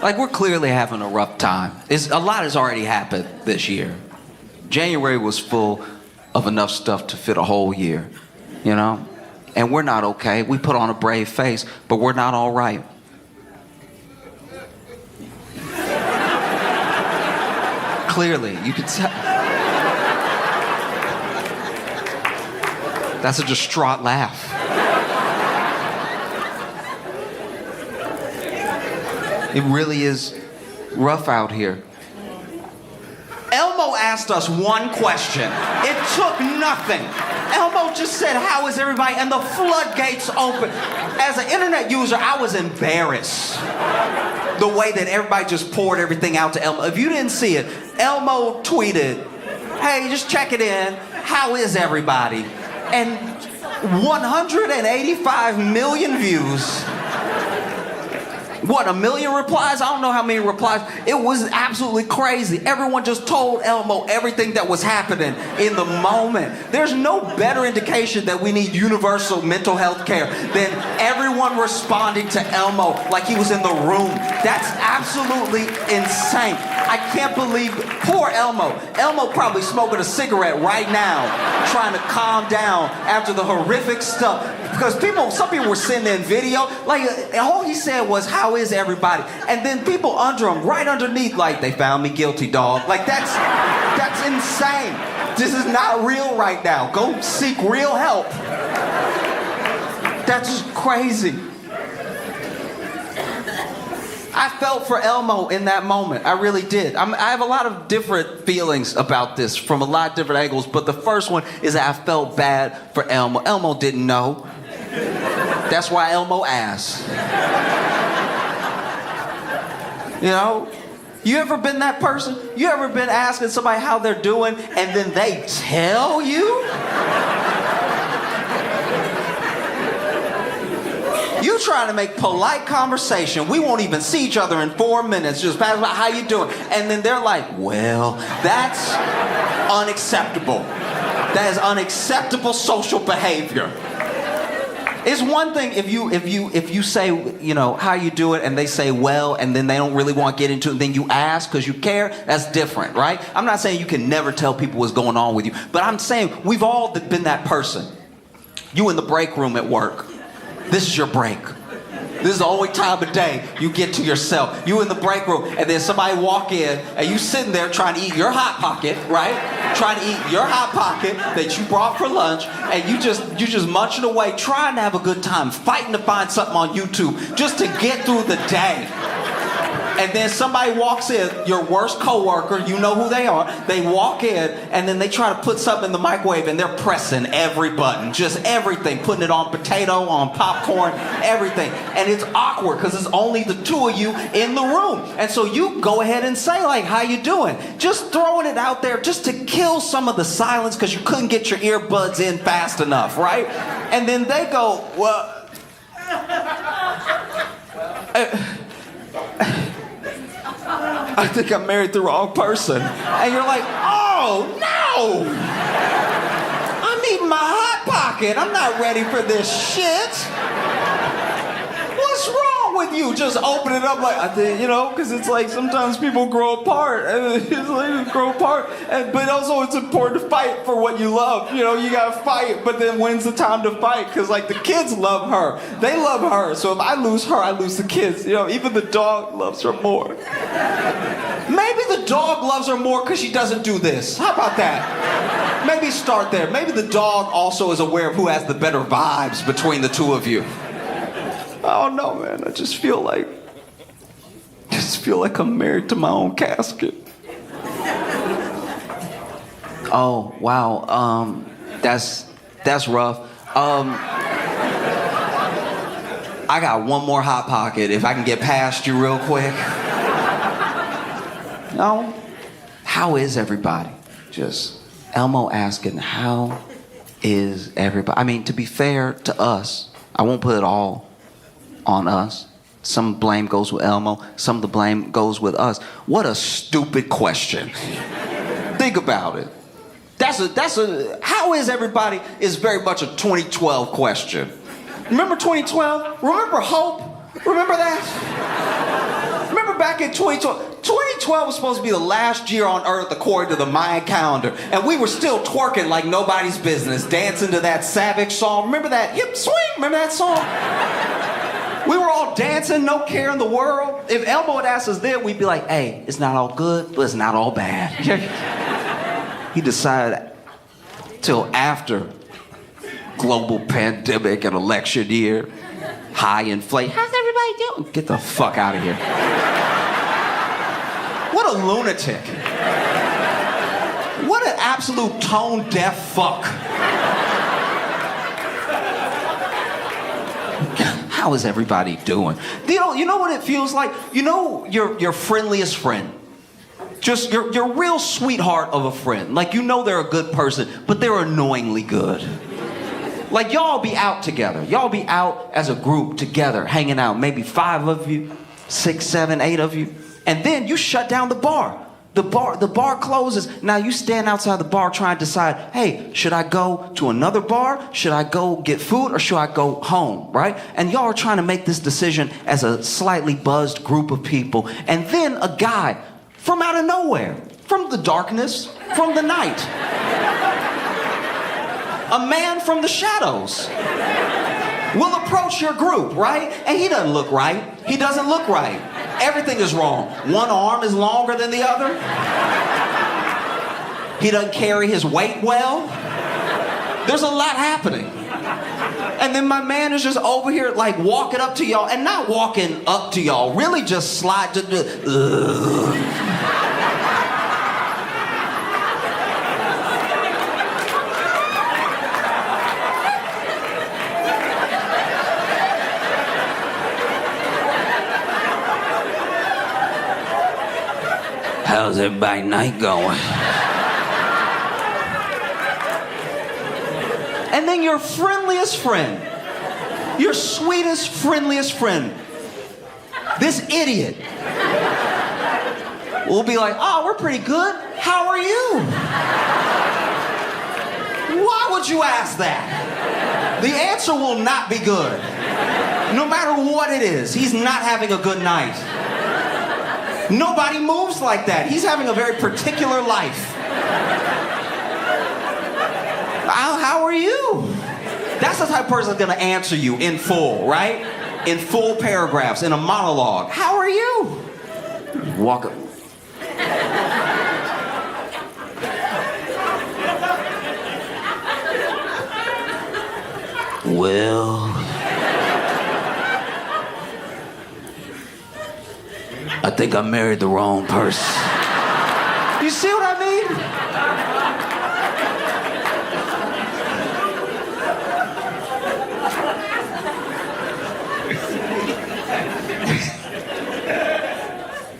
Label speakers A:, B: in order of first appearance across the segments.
A: Like, we're clearly having a rough time. A lot has already happened this year. January was full of enough stuff to fit a whole year, you know? And we're not okay. We put on a brave face, but we're not all right. Clearly, you can tell. That's a distraught laugh. It really is rough out here. Elmo asked us one question. It took nothing. Elmo just said, "How is everybody?" And the floodgates opened. As an internet user, I was embarrassed. The way that everybody just poured everything out to Elmo. If you didn't see it, Elmo tweeted, "Hey, just check it in. How is everybody?" And 185 million views. What, 1 million replies? I don't know how many replies. It was absolutely crazy. Everyone just told Elmo everything that was happening in the moment. There's no better indication that we need universal mental health care than everyone responding to Elmo like he was in the room. That's absolutely insane. I can't believe, poor Elmo. Elmo probably smoking a cigarette right now, trying to calm down after the horrific stuff. Because some people were sending in video, like all he said was, "How is everybody?" And then people under him, right underneath, like, "They found me guilty, dog." Like, that's insane. This is not real right now. Go seek real help. That's just crazy. I felt for Elmo in that moment. I really did. I have a lot of different feelings about this from a lot of different angles, but the first one is that I felt bad for Elmo. Elmo didn't know. That's why Elmo asked. You know? You ever been that person? You ever been asking somebody how they're doing and then they tell you? You trying to make polite conversation. We won't even see each other in 4 minutes. Just pass by, "How you doing?" And then they're like, "Well, that's unacceptable. That is unacceptable social behavior." It's one thing if you say, you know, "How you doing?" and they say, "Well," and then they don't really want to get into it, and then you ask because you care. That's different, right? I'm not saying you can never tell people what's going on with you, but I'm saying we've all been that person. You in the break room at work. This is your break. This is the only time of day you get to yourself. You in the break room, and then somebody walk in, and you sitting there trying to eat your Hot Pocket, right? Trying to eat your Hot Pocket that you brought for lunch, and you just munching away, trying to have a good time, fighting to find something on YouTube just to get through the day. And then somebody walks in, your worst coworker, you know who they are. They walk in, and then they try to put something in the microwave, and they're pressing every button, just everything, putting it on potato, on popcorn, everything. And it's awkward because it's only the two of you in the room. And so you go ahead and say, like, "How you doing?" Just throwing it out there just to kill some of the silence because you couldn't get your earbuds in fast enough, right? And then they go, "Well, I think I married the wrong person." And you're like, "Oh, no! I'm eating my Hot Pocket. I'm not ready for this shit. What's wrong with you?" Just open it up like, I think, you know, because it's like sometimes people grow apart. But also it's important to fight for what you love. You know, you got to fight, but then when's the time to fight? Because, like, the kids love her. They love her. So if I lose her, I lose the kids. You know, even the dog loves her more. Maybe the dog loves her more because she doesn't do this. How about that? Maybe start there. Maybe the dog also is aware of who has the better vibes between the two of you. I don't know, man. I just feel like I'm married to my own casket. Oh, wow. That's rough. I got one more Hot Pocket if I can get past you real quick. No? How is everybody? Just Elmo asking, "How is everybody?" I mean, to be fair to us, I won't put it all on us. Some blame goes with Elmo. Some of the blame goes with us. What a stupid question. Think about it. How is everybody is very much a 2012 question. Remember 2012? Remember hope? Remember that? Remember back in 2012? 2012 was supposed to be the last year on Earth according to the Mayan calendar, and we were still twerking like nobody's business, dancing to that Savage song. Remember that? Yep, swing. Remember that song? We were all dancing, no care in the world. If Elmo had asked us then, we'd be like, hey, it's not all good, but it's not all bad. He decided till after global pandemic and election year, high inflation. How's everybody doing? Get the fuck out of here. What a lunatic. What an absolute tone-deaf fuck. How is everybody doing? You know what it feels like? You know your friendliest friend. Just your real sweetheart of a friend. Like, you know they're a good person, but they're annoyingly good. Like, y'all be out together. Y'all be out as a group together, hanging out. Maybe 5 of you, 6, 7, 8 of you. And then you shut down the bar. The bar closes. Now you stand outside the bar trying to decide, hey, should I go to another bar? Should I go get food? Or should I go home, right? And y'all are trying to make this decision as a slightly buzzed group of people. And then a guy from out of nowhere, from the darkness, from the night, a man from the shadows will approach your group, right? And he doesn't look right. He doesn't look right. Everything is wrong. One arm is longer than the other. He doesn't carry his weight well. There's a lot happening. And then my man is just over here like walking up to y'all, and not walking up to y'all, really just slide to the... How's everybody's night going? And then your friendliest friend, your sweetest, friendliest friend, this idiot, will be like, oh, we're pretty good. How are you? Why would you ask that? The answer will not be good. No matter what it is, he's not having a good night. Nobody moves like that. He's having a very particular life. How are you? That's the type of person that's gonna answer you in full, right? In full paragraphs, in a monologue. How are you? Walk up. Well, I think I married the wrong person. You see what I mean?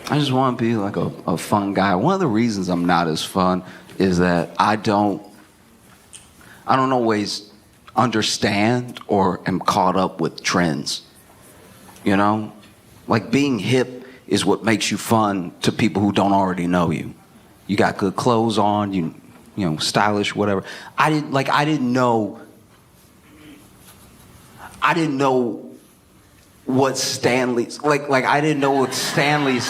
A: I just want to be like a fun guy. One of the reasons I'm not as fun is that I don't always understand or am caught up with trends. You know? Like, being hip is what makes you fun to people who don't already know you. You got good clothes on, you know, stylish, whatever. I didn't know what Stanley's, I didn't know what Stanley's,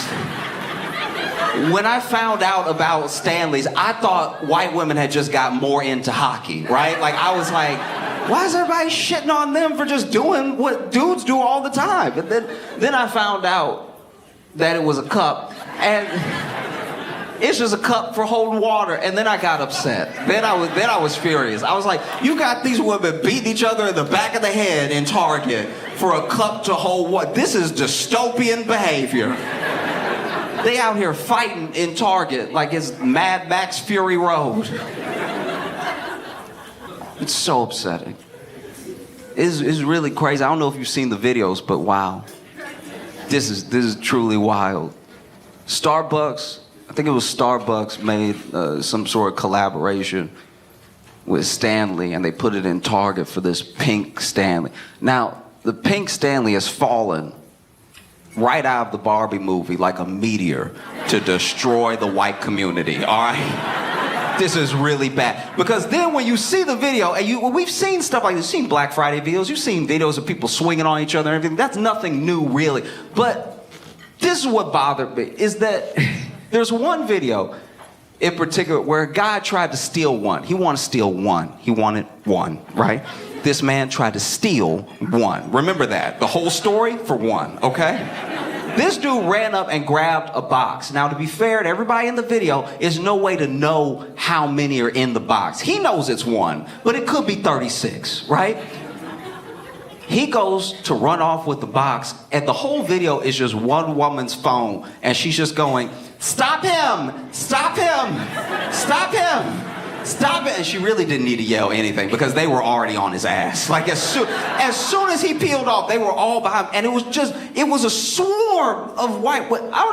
A: when I found out about Stanley's, I thought white women had just got more into hockey, right? Like, I was like, why is everybody shitting on them for just doing what dudes do all the time? But then I found out that it was a cup, and it's just a cup for holding water, and then I got upset. Then I was furious. I was like, you got these women beating each other in the back of the head in Target for a cup to hold what? This is dystopian behavior. They out here fighting in Target like it's Mad Max Fury Road. It's so upsetting. It's really crazy. I don't know if you've seen the videos, but wow. This is truly wild. Starbucks, I think it was Starbucks, made some sort of collaboration with Stanley, and they put it in Target for this pink Stanley. Now, the pink Stanley has fallen right out of the Barbie movie like a meteor to destroy the white community, all right? This is really bad. Because then when you see the video, and we've seen stuff like this, you've seen Black Friday videos, you've seen videos of people swinging on each other and everything. That's nothing new, really. But this is what bothered me, is that there's one video in particular where a guy tried to steal one. He wanted to steal one. He wanted one, right? This man tried to steal one. Remember that. The whole story for one, okay? This dude ran up and grabbed a box. Now, to be fair to everybody in the video, there's no way to know how many are in the box. He knows it's one, but it could be 36, right? He goes to run off with the box, and the whole video is just one woman's phone, and she's just going, "Stop him! Stop him! Stop him! Stop it!" And she really didn't need to yell anything because they were already on his ass. Like as soon as he peeled off, they were all behind him. And it was a swarm of white, I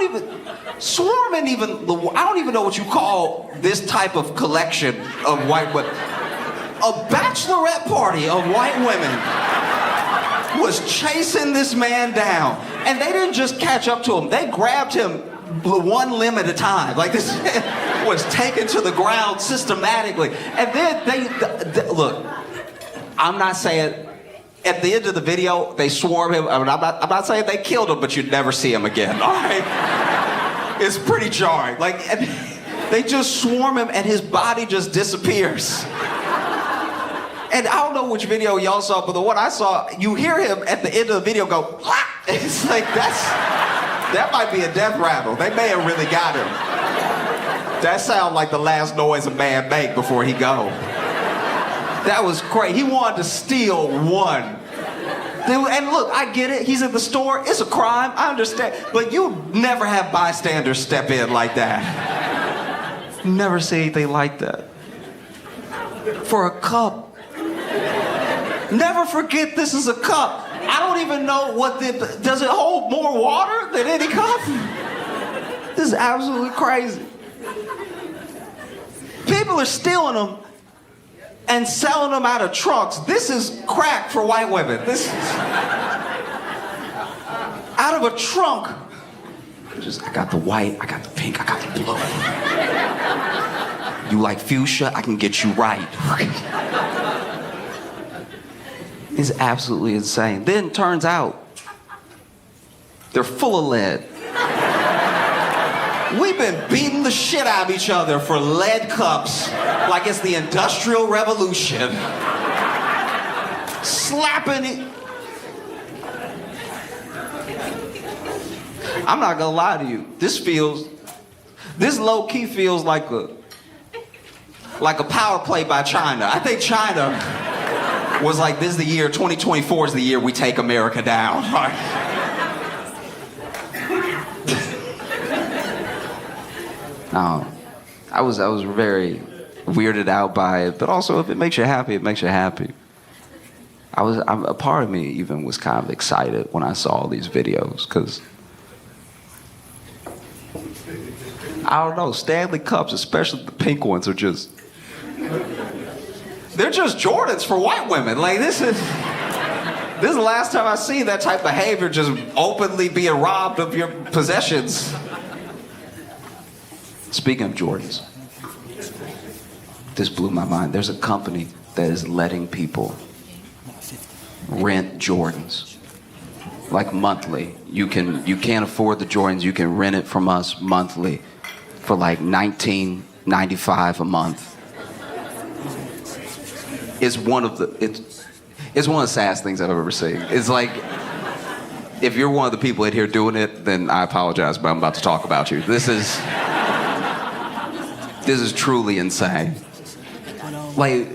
A: don't even know what you call this type of collection of white women. A bachelorette party of white women was chasing this man down. And they didn't just catch up to him, they grabbed him one limb at a time. Like this was taken to the ground systematically. And then they look, I'm not saying, at the end of the video, they swarm him. I'm not saying they killed him, but you'd never see him again, all right? It's pretty jarring. Like, they just swarm him and his body just disappears. And I don't know which video y'all saw, but the one I saw, you hear him at the end of the video go, "Ah!" It's like, that might be a death rattle. They may have really got him. That sounds like the last noise a man make before he go. That was crazy. He wanted to steal one. And look, I get it. He's at the store. It's a crime. I understand. But you never have bystanders step in like that. Never see anything like that. For a cup. Never forget this is a cup. I don't even know does it hold more water than any cup? This is absolutely crazy. People are stealing them and selling them out of trunks. This is crack for white women. This is out of a trunk. I got the white, I got the pink, I got the blue. You like fuchsia? I can get you right. It's absolutely insane. Then turns out they're full of lead. We've been beating the shit out of each other for lead cups like it's the Industrial Revolution. Slapping it. I'm not gonna lie to you. This low-key feels like a power play by China. I think China was like, this is the year, 2024 is the year we take America down. No, I was very weirded out by it, but also if it makes you happy, it makes you happy. A part of me even was kind of excited when I saw all these videos, because I don't know, Stanley Cups, especially the pink ones, they're just Jordans for white women. Like this is the last time I see that type of behavior, just openly being robbed of your possessions. Speaking of Jordans, this blew my mind. There's a company that is letting people rent Jordans, like monthly. You can't afford the Jordans, you can rent it from us monthly for like $19.95 a month. It's one of the saddest things I've ever seen. It's like, if you're one of the people in here doing it, then I apologize, but I'm about to talk about you. This is truly insane. Like,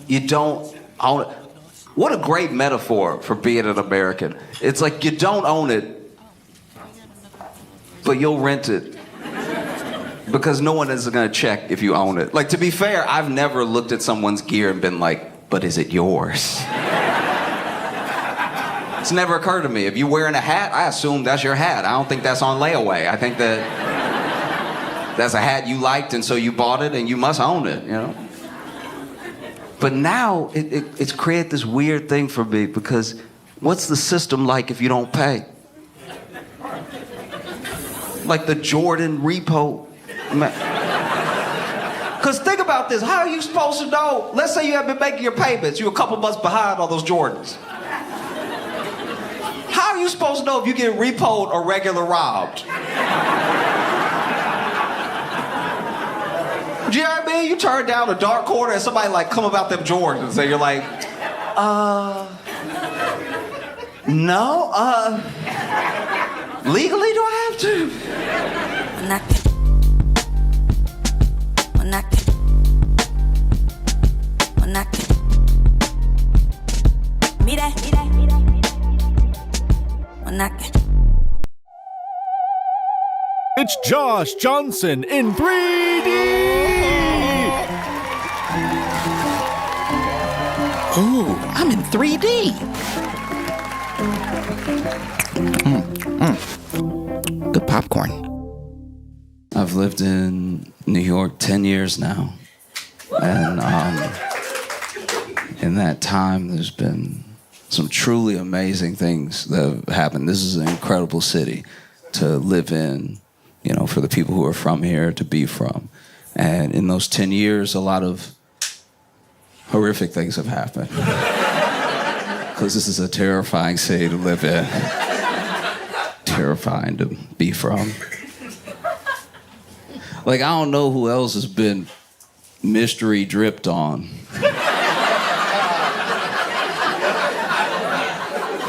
A: you don't own it. What a great metaphor for being an American. It's like you don't own it, but you'll rent it because no one is gonna check if you own it. Like, to be fair, I've never looked at someone's gear and been like, but is it yours? It's never occurred to me. If you're wearing a hat, I assume that's your hat. I don't think that's on layaway. I think that's a hat you liked and so you bought it and you must own it, you know? But now it's created this weird thing for me, because what's the system like if you don't pay? Like the Jordan repo. Because think about this. How are you supposed to know? Let's say you have been making your payments. You're a couple months behind on those Jordans. How are you supposed to know if you get repoed or regular robbed? Do you know what I mean? You turn down a dark corner and somebody like come about them Jordans and you're like, no, legally do I have to?
B: It's Josh Johnson in 3D!
C: Ooh, I'm in 3D. Good popcorn.
D: I've lived in New York 10 years now. And in that time, there's been some truly amazing things that have happened. This is an incredible city to live in, you know, for the people who are from here to be from. And in those 10 years, a lot of horrific things have happened. Because this is a terrifying city to live in. Terrifying to be from. Like, I don't know who else has been mystery dripped on.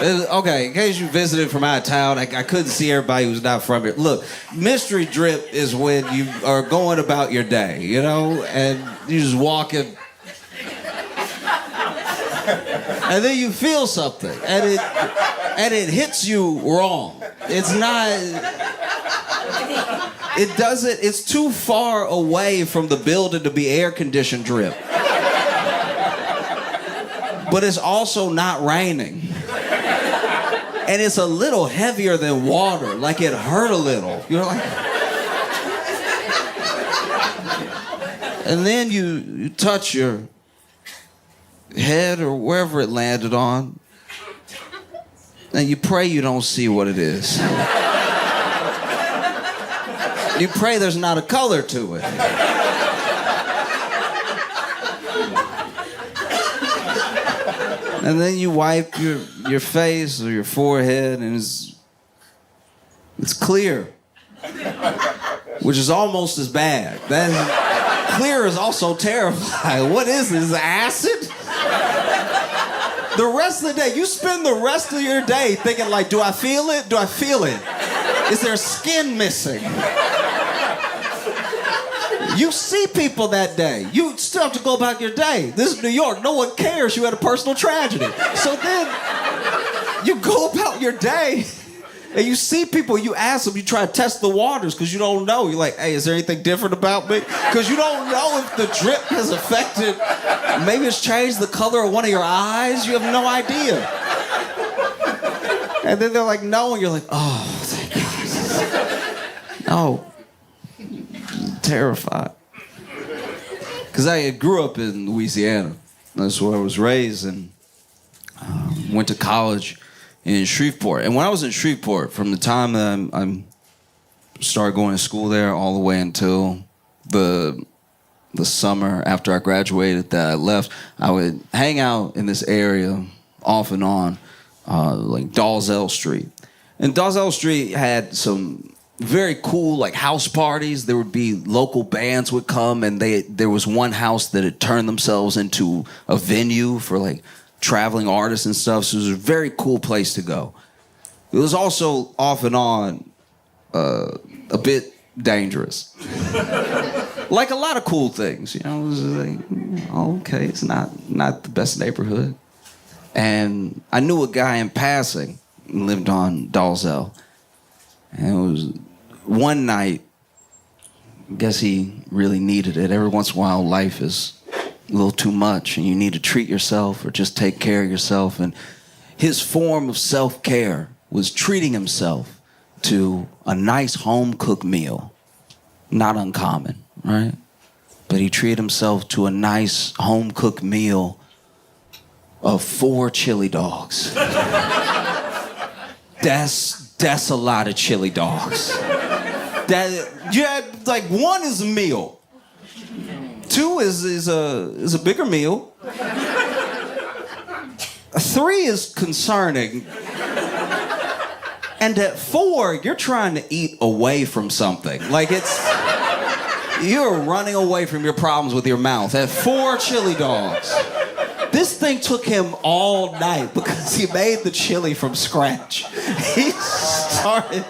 D: Okay, in case you visited from out of town, I couldn't see everybody who's not from here. Look, mystery drip is when you are going about your day, you know, and you just walking, and then you feel something, and it hits you wrong. It's not. It doesn't. It's too far away from the building to be air-conditioned drip, but it's also not raining. And it's a little heavier than water, like it hurt a little. You're like, and then you touch your head or wherever it landed on, and you pray you don't see what it is. You pray there's not a color to it. And then you wipe your face or your forehead, and it's clear, which is almost as bad. That clear is also terrifying. What is this? Acid? The rest of the day, you spend the rest of your day thinking like, do I feel it? Do I feel it? Is there skin missing? You see people that day. You still have to go about your day. This is New York. No one cares you had a personal tragedy. So then you go about your day and you see people, you ask them, you try to test the waters because you don't know. You're like, hey, is there anything different about me? Because you don't know if the drip has affected, maybe it's changed the color of one of your eyes. You have no idea. And then they're like, no, and you're like, oh, thank God. No. Terrified. Because I grew up in Louisiana. That's where I was raised, and went to college in Shreveport. And when I was in Shreveport, from the time that I started going to school there all the way until the summer after I graduated that I left, I would hang out in this area off and on, like Dalzell Street. And Dalzell Street had some very cool like house parties. There would be local bands would come, and there was one house that had turned themselves into a venue for like traveling artists and stuff. So it was a very cool place to go. It was also off and on a bit dangerous. Like a lot of cool things, you know. It was like, oh, okay, it's not the best neighborhood. And I knew a guy in passing who lived on Dalzell. And it was one night, I guess he really needed it. Every once in a while, life is a little too much, and you need to treat yourself or just take care of yourself. And his form of self-care was treating himself to a nice home-cooked meal. Not uncommon, right? But he treated himself to a nice home-cooked meal of 4 chili dogs. That's a lot of chili dogs. Like one is a meal. 2 is a bigger meal. 3 is concerning. And at 4, you're trying to eat away from something. Like you're running away from your problems with your mouth. At 4 chili dogs. This thing took him all night because he made the chili from scratch. He started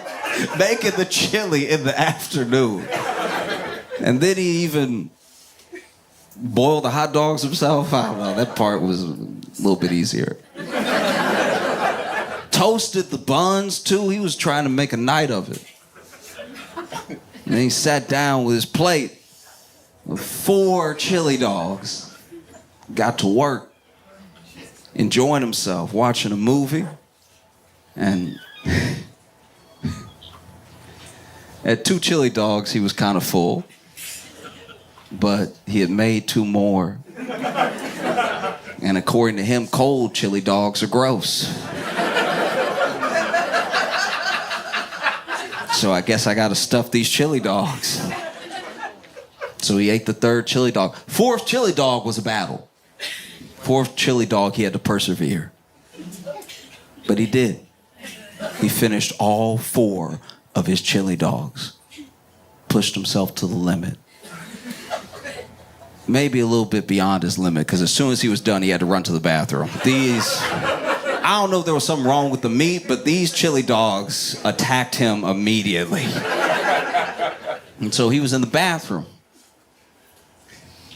D: making the chili in the afternoon. And then he even boiled the hot dogs himself. I don't know, that part was a little bit easier. Toasted the buns too. He was trying to make a night of it. And then he sat down with his plate of 4 chili dogs. Got to work, enjoying himself, watching a movie. And at 2 chili dogs, he was kind of full. But he had made 2 more. And according to him, cold chili dogs are gross. So I guess I gotta stuff these chili dogs. So he ate the 3rd chili dog. 4th chili dog was a battle. 4th chili dog, he had to persevere. But he did. He finished all 4 of his chili dogs. Pushed himself to the limit. Maybe a little bit beyond his limit, because as soon as he was done, he had to run to the bathroom. I don't know if there was something wrong with the meat, but these chili dogs attacked him immediately. And so he was in the bathroom,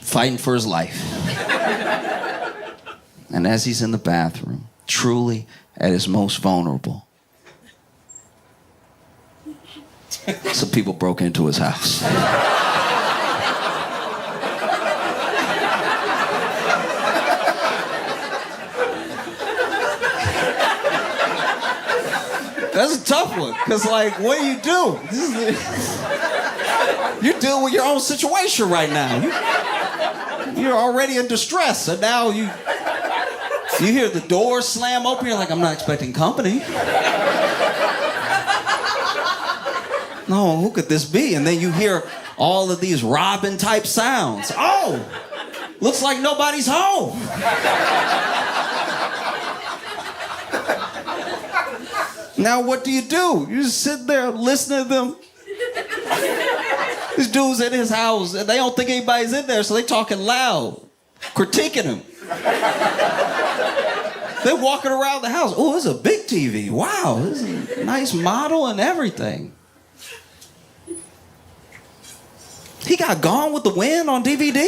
D: fighting for his life. And as he's in the bathroom, truly at his most vulnerable, some people broke into his house. That's a tough one, because, like, what do you do? You're dealing with your own situation right now. You're already in distress, and now you hear the door slam open, you're like, I'm not expecting company. No, who could this be? And then you hear all of these Robin-type sounds. Oh, looks like nobody's home. Now what do? You just sit there listening to them. This dude's in his house and they don't think anybody's in there, so they talking loud, critiquing him. They're walking around the house. Oh, this is a big TV. Wow, this is a nice model and everything. He got Gone with the Wind on DVD?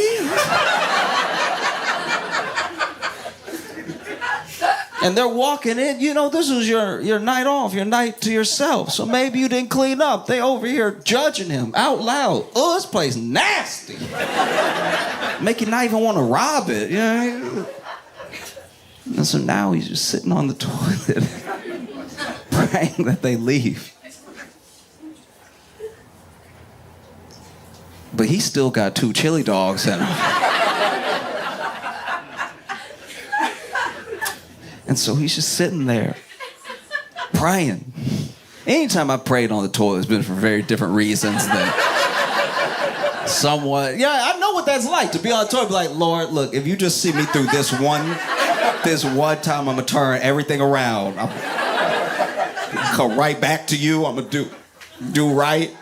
D: And they're walking in, this was your night off, your night to yourself. So maybe you didn't clean up. They over here judging him out loud. Oh, this place nasty. Make you not even want to rob it. And so now he's just sitting on the toilet, praying that they leave. But he's still got 2 chili dogs in him. And so he's just sitting there, praying. Anytime I prayed on the toilet, it's been for very different reasons than somewhat. Yeah, I know what that's like, to be on the toilet, be like, Lord, look, if you just see me through this one time, I'm gonna turn everything around. I'm come right back to you. I'm gonna do right.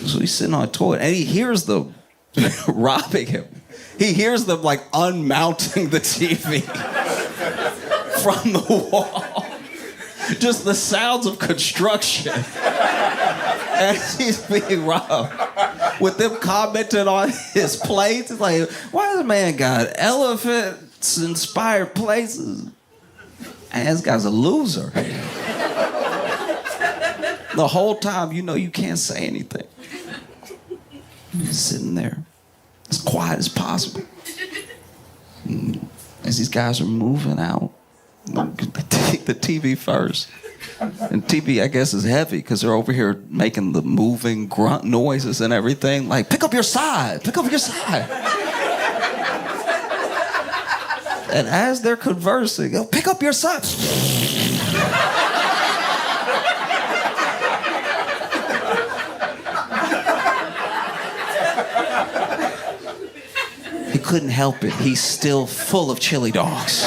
D: So he's sitting on the toilet, and he hears them robbing him. He hears them like unmounting the TV from the wall. Just the sounds of construction as he's being robbed. With them commenting on his plates. It's like, why does the man got elephants-inspired places? And this guy's a loser. The whole time, you can't say anything. He's sitting there, as quiet as possible. And as these guys are moving out, they take the TV first. And TV, I guess, is heavy because they're over here making the moving grunt noises and everything. Like, pick up your side, pick up your side. And as they're conversing, pick up your side. couldn't help it. He's still full of chili dogs.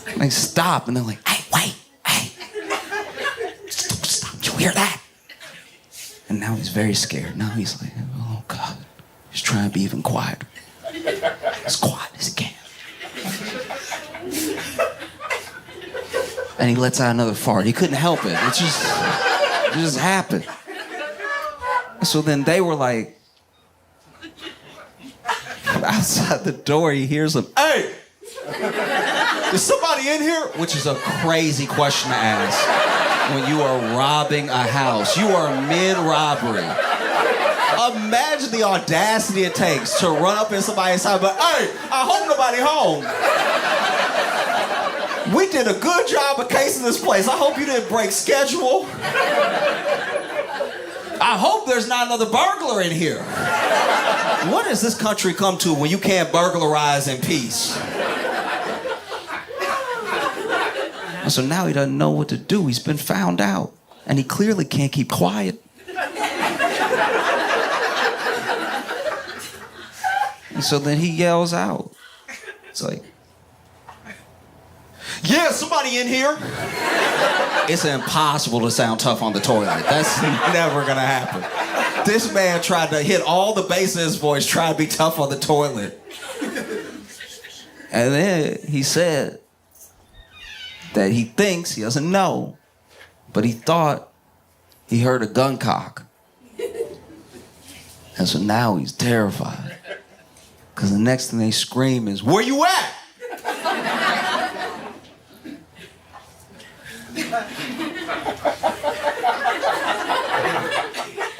D: And they stop and they're like, hey, wait, hey. Stop, did you hear that? And now he's very scared. Now he's like, oh God. He's trying to be even quieter. As quiet as he can. And he lets out another fart. He couldn't help it. It just happened. So then they were like, from outside the door, he hears them, hey, is somebody in here? Which is a crazy question to ask when you are robbing a house. You are mid-robbery. Imagine the audacity it takes to run up in somebody's house, but hey, I hope nobody home. We did a good job of casing this place. I hope you didn't break schedule. I hope there's not another burglar in here. What has this country come to when you can't burglarize in peace? And so now he doesn't know what to do. He's been found out. And he clearly can't keep quiet. And so then he yells out. It's like, yeah, somebody in here. It's impossible to sound tough on the toilet. That's never gonna happen. This man tried to hit all the bass in his voice, trying to be tough on the toilet. And then he said that he thinks, he doesn't know, but he thought he heard a gun cock. And so now he's terrified. Because the next thing they scream is, where you at?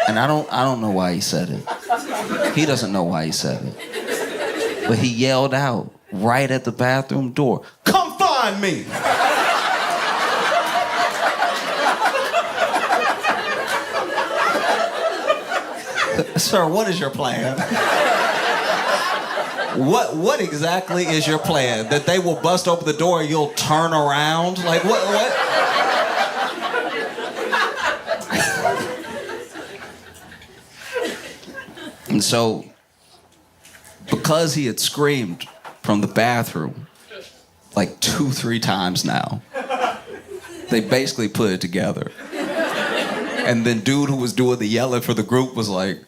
D: And I don't know why he said it. He doesn't know why he said it. But he yelled out right at the bathroom door, come find me! Sir, what is your plan? What exactly is your plan? That they will bust open the door and you'll turn around? Like, what? And so, because he had screamed from the bathroom like 2-3 times now, they basically put it together. And then dude who was doing the yelling for the group was like,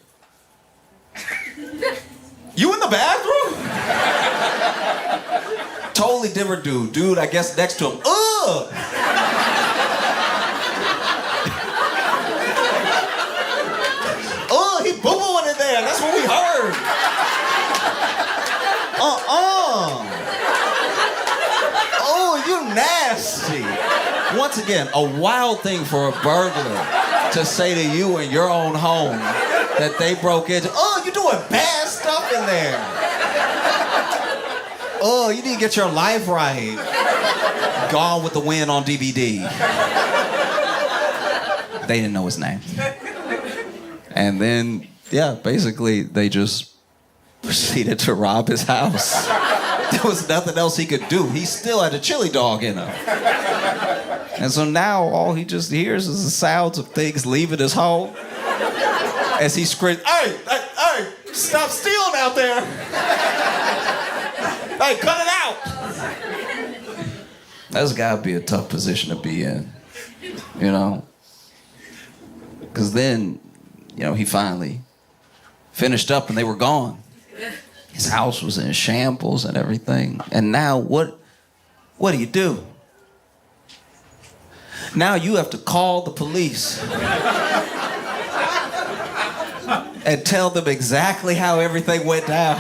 D: you in the bathroom? Totally different dude. Dude, I guess next to him, ugh! He boo-booing in there. That's what we heard. Oh, you nasty. Once again, a wild thing for a burglar to say to you in your own home that they broke into. Oh, you're doing bad stuff in there. Oh, you need to get your life right. Gone with the Wind on DVD. They didn't know his name. And then, yeah, basically they just proceeded to rob his house. There was nothing else he could do. He still had a chili dog in him. And so now all he just hears is the sounds of things leaving his home. As he screams, hey, stop stealing out there. Hey, cut it out. That's gotta be a tough position to be in, you know? Because then, you know, he finally finished up and they were gone. His house was in shambles and everything. And now what do you do? Now you have to call the police and tell them exactly how everything went down.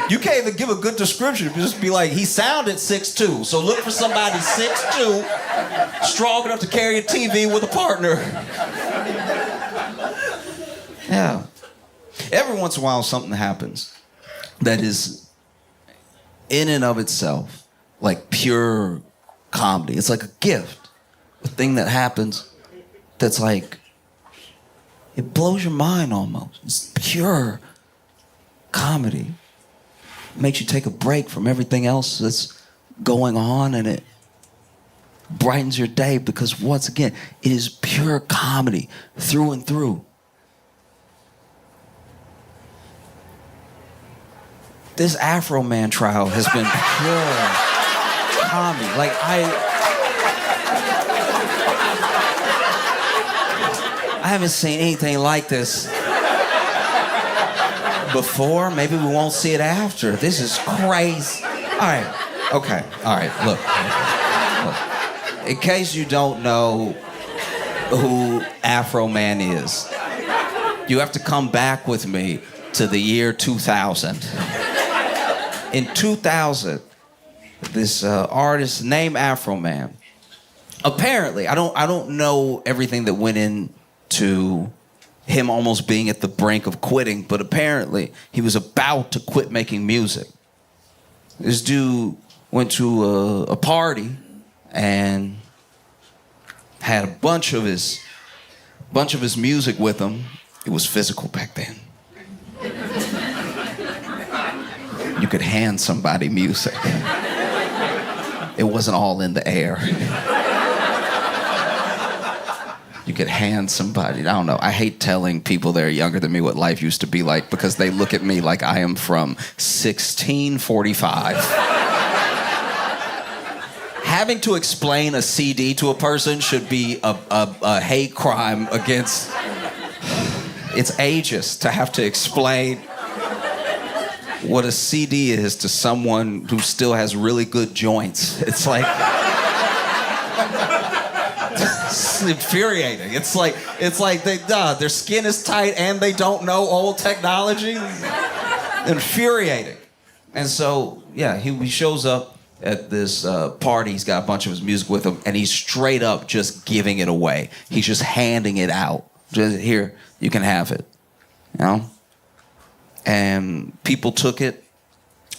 D: You can't even give a good description. Just be like, he sounded 6'2", so look for somebody 6'2", strong enough to carry a TV with a partner. Yeah. Every once in a while something happens that is in and of itself like pure comedy. It's like a gift. A thing that happens that's like, it blows your mind almost. It's pure comedy. It makes you take a break from everything else that's going on, and it brightens your day because, once again, it is pure comedy through and through. this Afroman trial has been pure comedy. Like I haven't seen anything like this before. Maybe we won't see it after. This is crazy. All right. Okay. All right. Look. In case you don't know who Afroman is, you have to come back with me to the year 2000. In 2000, this artist named Afroman, apparently, I don't know everything that went into him almost being at the brink of quitting, but apparently he was about to quit making music. This dude went to a party and had a bunch of his music with him. It was physical back then. You could hand somebody music. It wasn't all in the air. You could hand somebody, I don't know. I hate telling people that are younger than me what life used to be like because they look at me like I am from 1645. Having to explain a CD to a person should be a hate crime against... It's ageist to have to explain what a CD is to someone who still has really good joints. It's like... It's infuriating. It's like their skin is tight and they don't know old technology. Infuriating. And so, yeah, he shows up at this party. He's got a bunch of his music with him, and he's straight up just giving it away. He's just handing it out. Just here, you can have it. You know? And people took it,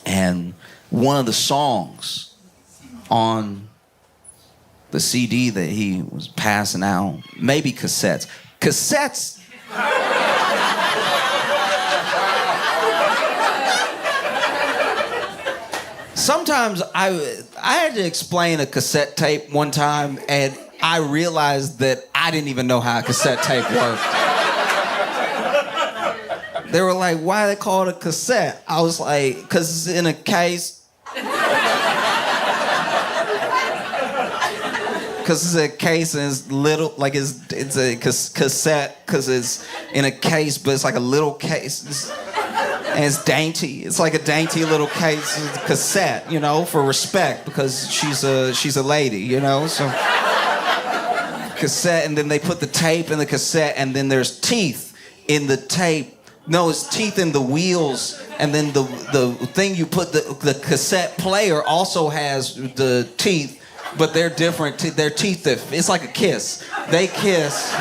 D: and one of the songs on the CD that he was passing out, maybe cassettes. Cassettes. Sometimes I had to explain a cassette tape one time, and I realized that I didn't even know how a cassette tape worked. They were like, why they call it a cassette? I was like, because it's in a case. Because it's a case and it's little, like it's a cassette because it's in a case, but it's like a little case. And it's dainty. It's like a dainty little case cassette, you know, for respect because she's a lady, you know. So cassette, and then they put the tape in the cassette, and then there's teeth in the tape. No, it's teeth in the wheels, and then the thing you put the cassette player also has the teeth. But they're different. They're teeth. It's like a kiss. They kiss.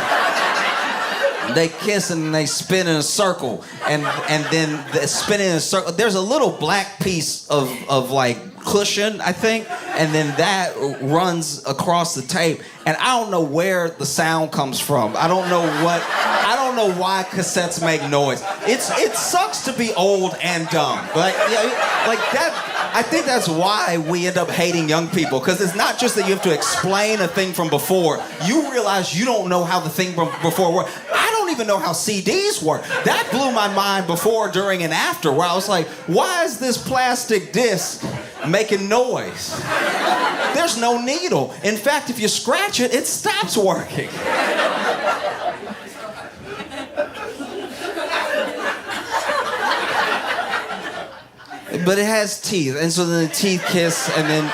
D: They kiss and they spin in a circle, and then they spin in a circle. There's a little black piece of like cushion, I think, and then that runs across the tape. And I don't know where the sound comes from. I don't know why cassettes make noise. It sucks to be old and dumb. Like that. I think that's why we end up hating young people, because it's not just that you have to explain a thing from before. You realize you don't know how the thing from before worked. I don't even know how CDs work. That blew my mind before, during, and after, where I was like, why is this plastic disc making noise? There's no needle. In fact, if you scratch it, it stops working. But it has teeth, and so then the teeth kiss, and then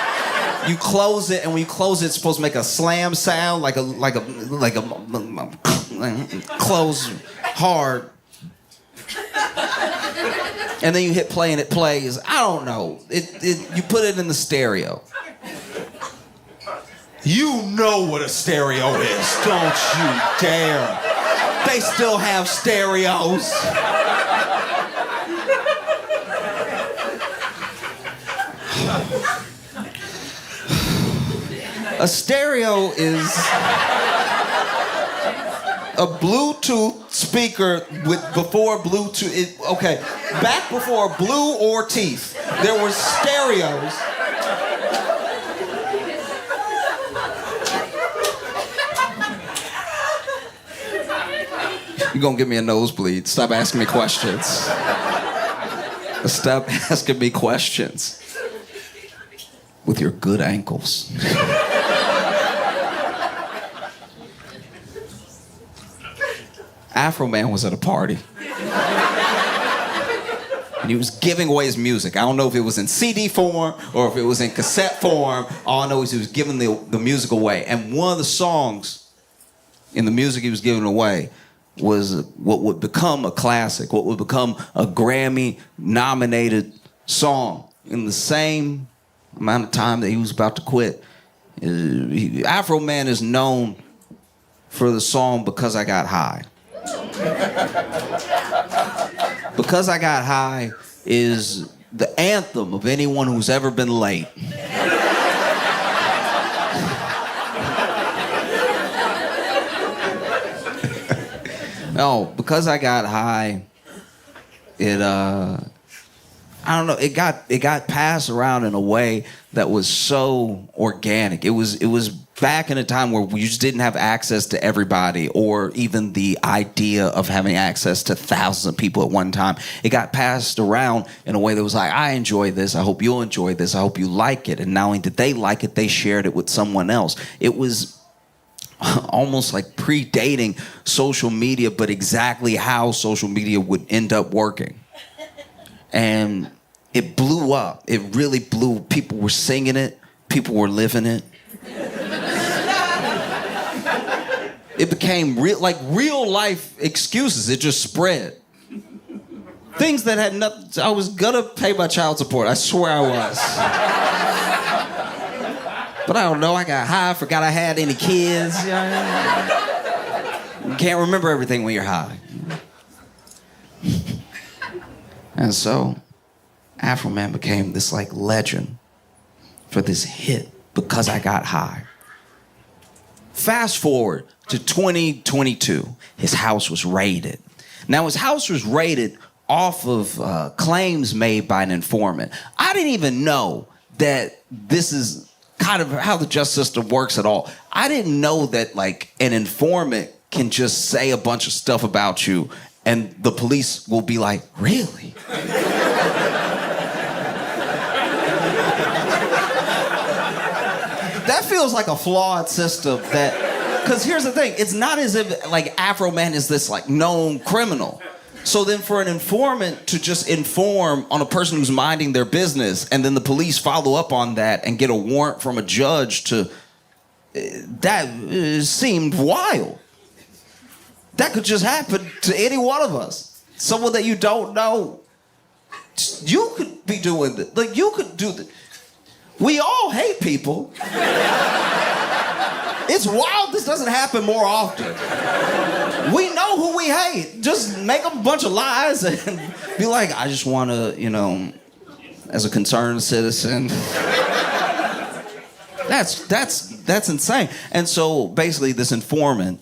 D: you close it, and when you close it, it's supposed to make a slam sound, like a close hard. And then you hit play, and it plays. I don't know. You put it in the stereo. You know what a stereo is, don't you dare. They still have stereos. A stereo is a Bluetooth speaker before Bluetooth. Back before blue or teeth, there were stereos. You're gonna give me a nosebleed. Stop asking me questions. Stop asking me questions with your good ankles. Afroman was at a party. And he was giving away his music. I don't know if it was in CD form or if it was in cassette form. All I know is he was giving the music away. And one of the songs in the music he was giving away was what would become a classic, what would become a Grammy-nominated song. In the same amount of time that he was about to quit, Afroman is known for the song Because I Got High. Because I Got High is the anthem of anyone who's ever been late. No, Because I Got High, I don't know, it got passed around in a way that was so organic. It was back in a time where we just didn't have access to everybody or even the idea of having access to thousands of people at one time. It got passed around in a way that was like, I enjoy this, I hope you'll enjoy this, I hope you like it. And not only did they like it, they shared it with someone else. It was almost like predating social media, but exactly how social media would end up working. And it blew up. It really blew. People were singing it. People were living it. It became real life excuses. It just spread. Things that had nothing. I was gonna pay my child support. I swear I was. But I don't know. I got high. Forgot I had any kids. You can't remember everything when you're high. And so, Afroman became this like legend for this hit, Because I Got High. Fast forward to 2022, his house was raided. Now, his house was raided off of claims made by an informant. I didn't even know that this is kind of how the justice system works at all. I didn't know that like an informant can just say a bunch of stuff about you and the police will be like, really? That feels like a flawed system because here's the thing, it's not as if like Afroman is this like known criminal. So then for an informant to just inform on a person who's minding their business and then the police follow up on that and get a warrant from a judge that seemed wild. That could just happen to any one of us. Someone that you don't know. You could be doing this. Like you could do this. We all hate people. It's wild this doesn't happen more often. We know who we hate. Just make a bunch of lies and be like, I just want to, as a concerned citizen. That's insane. And so basically this informant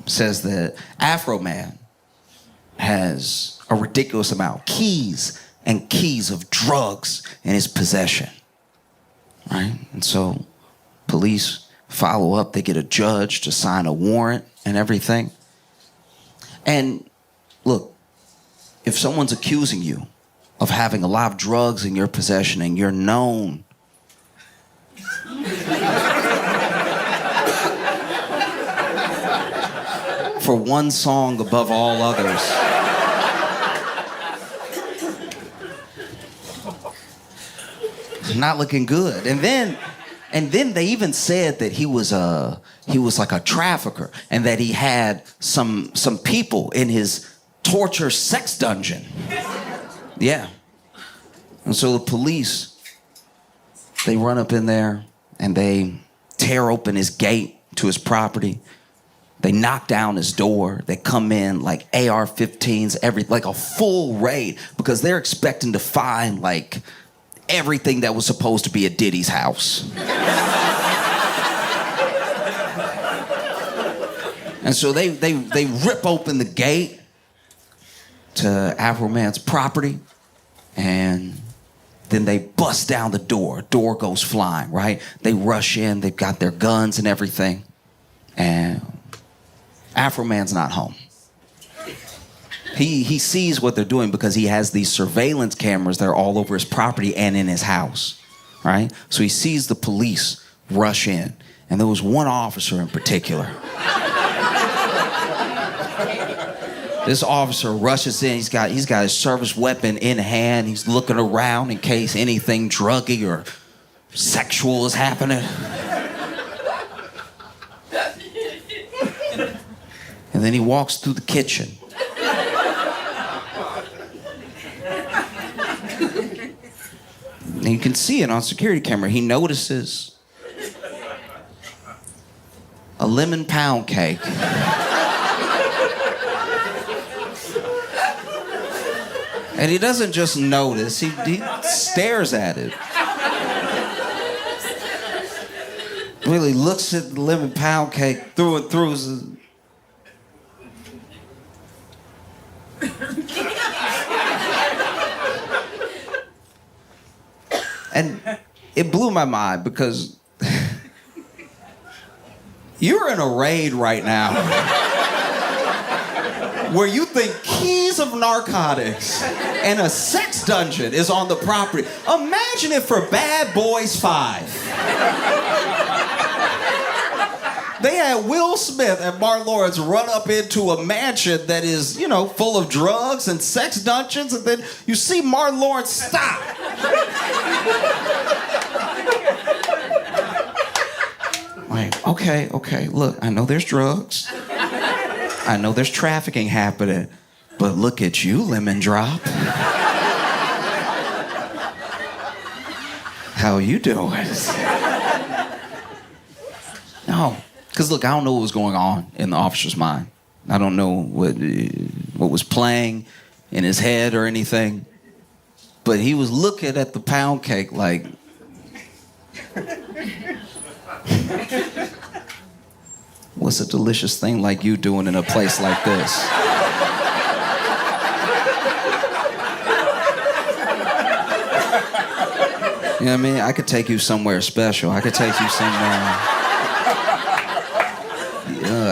D: says that Afroman has a ridiculous amount of keys of drugs in his possession, right? And so police follow up, they get a judge to sign a warrant and everything. And look, if someone's accusing you of having a lot of drugs in your possession and you're known for one song above all others, not looking good. And then they even said that he was like a trafficker and that he had some people in his torture sex dungeon. Yeah. And so the police, they run up in there and they tear open his gate to his property. They knock down his door. They come in like AR-15s, like a full raid because they're expecting to find like everything that was supposed to be at Diddy's house. And so they rip open the gate to Afroman's property and then they bust down the door. Door goes flying, right? They rush in, they've got their guns and everything. And Afroman's not home. He sees what they're doing because he has these surveillance cameras that are all over his property and in his house, right? So he sees the police rush in, and there was one officer in particular. This officer rushes in. He's got his service weapon in hand. He's looking around in case anything druggy or sexual is happening. And then he walks through the kitchen. And you can see it on security camera. He notices a lemon pound cake. And he doesn't just notice, he stares at it. Really looks at the lemon pound cake through and through. And it blew my mind because you're in a raid right now where you think keys of narcotics and a sex dungeon is on the property. Imagine it for Bad Boys 5. They had Will Smith and Martin Lawrence run up into a mansion that is, full of drugs and sex dungeons, and then you see Martin Lawrence stop. Like, okay, look, I know there's drugs. I know there's trafficking happening, but look at you, Lemon Drop. How you doing? No, because look, I don't know what was going on in the officer's mind. I don't know what was playing in his head or anything, but he was looking at the pound cake like, what's a delicious thing like you doing in a place like this? You know what I mean? I could take you somewhere special. I could take you somewhere.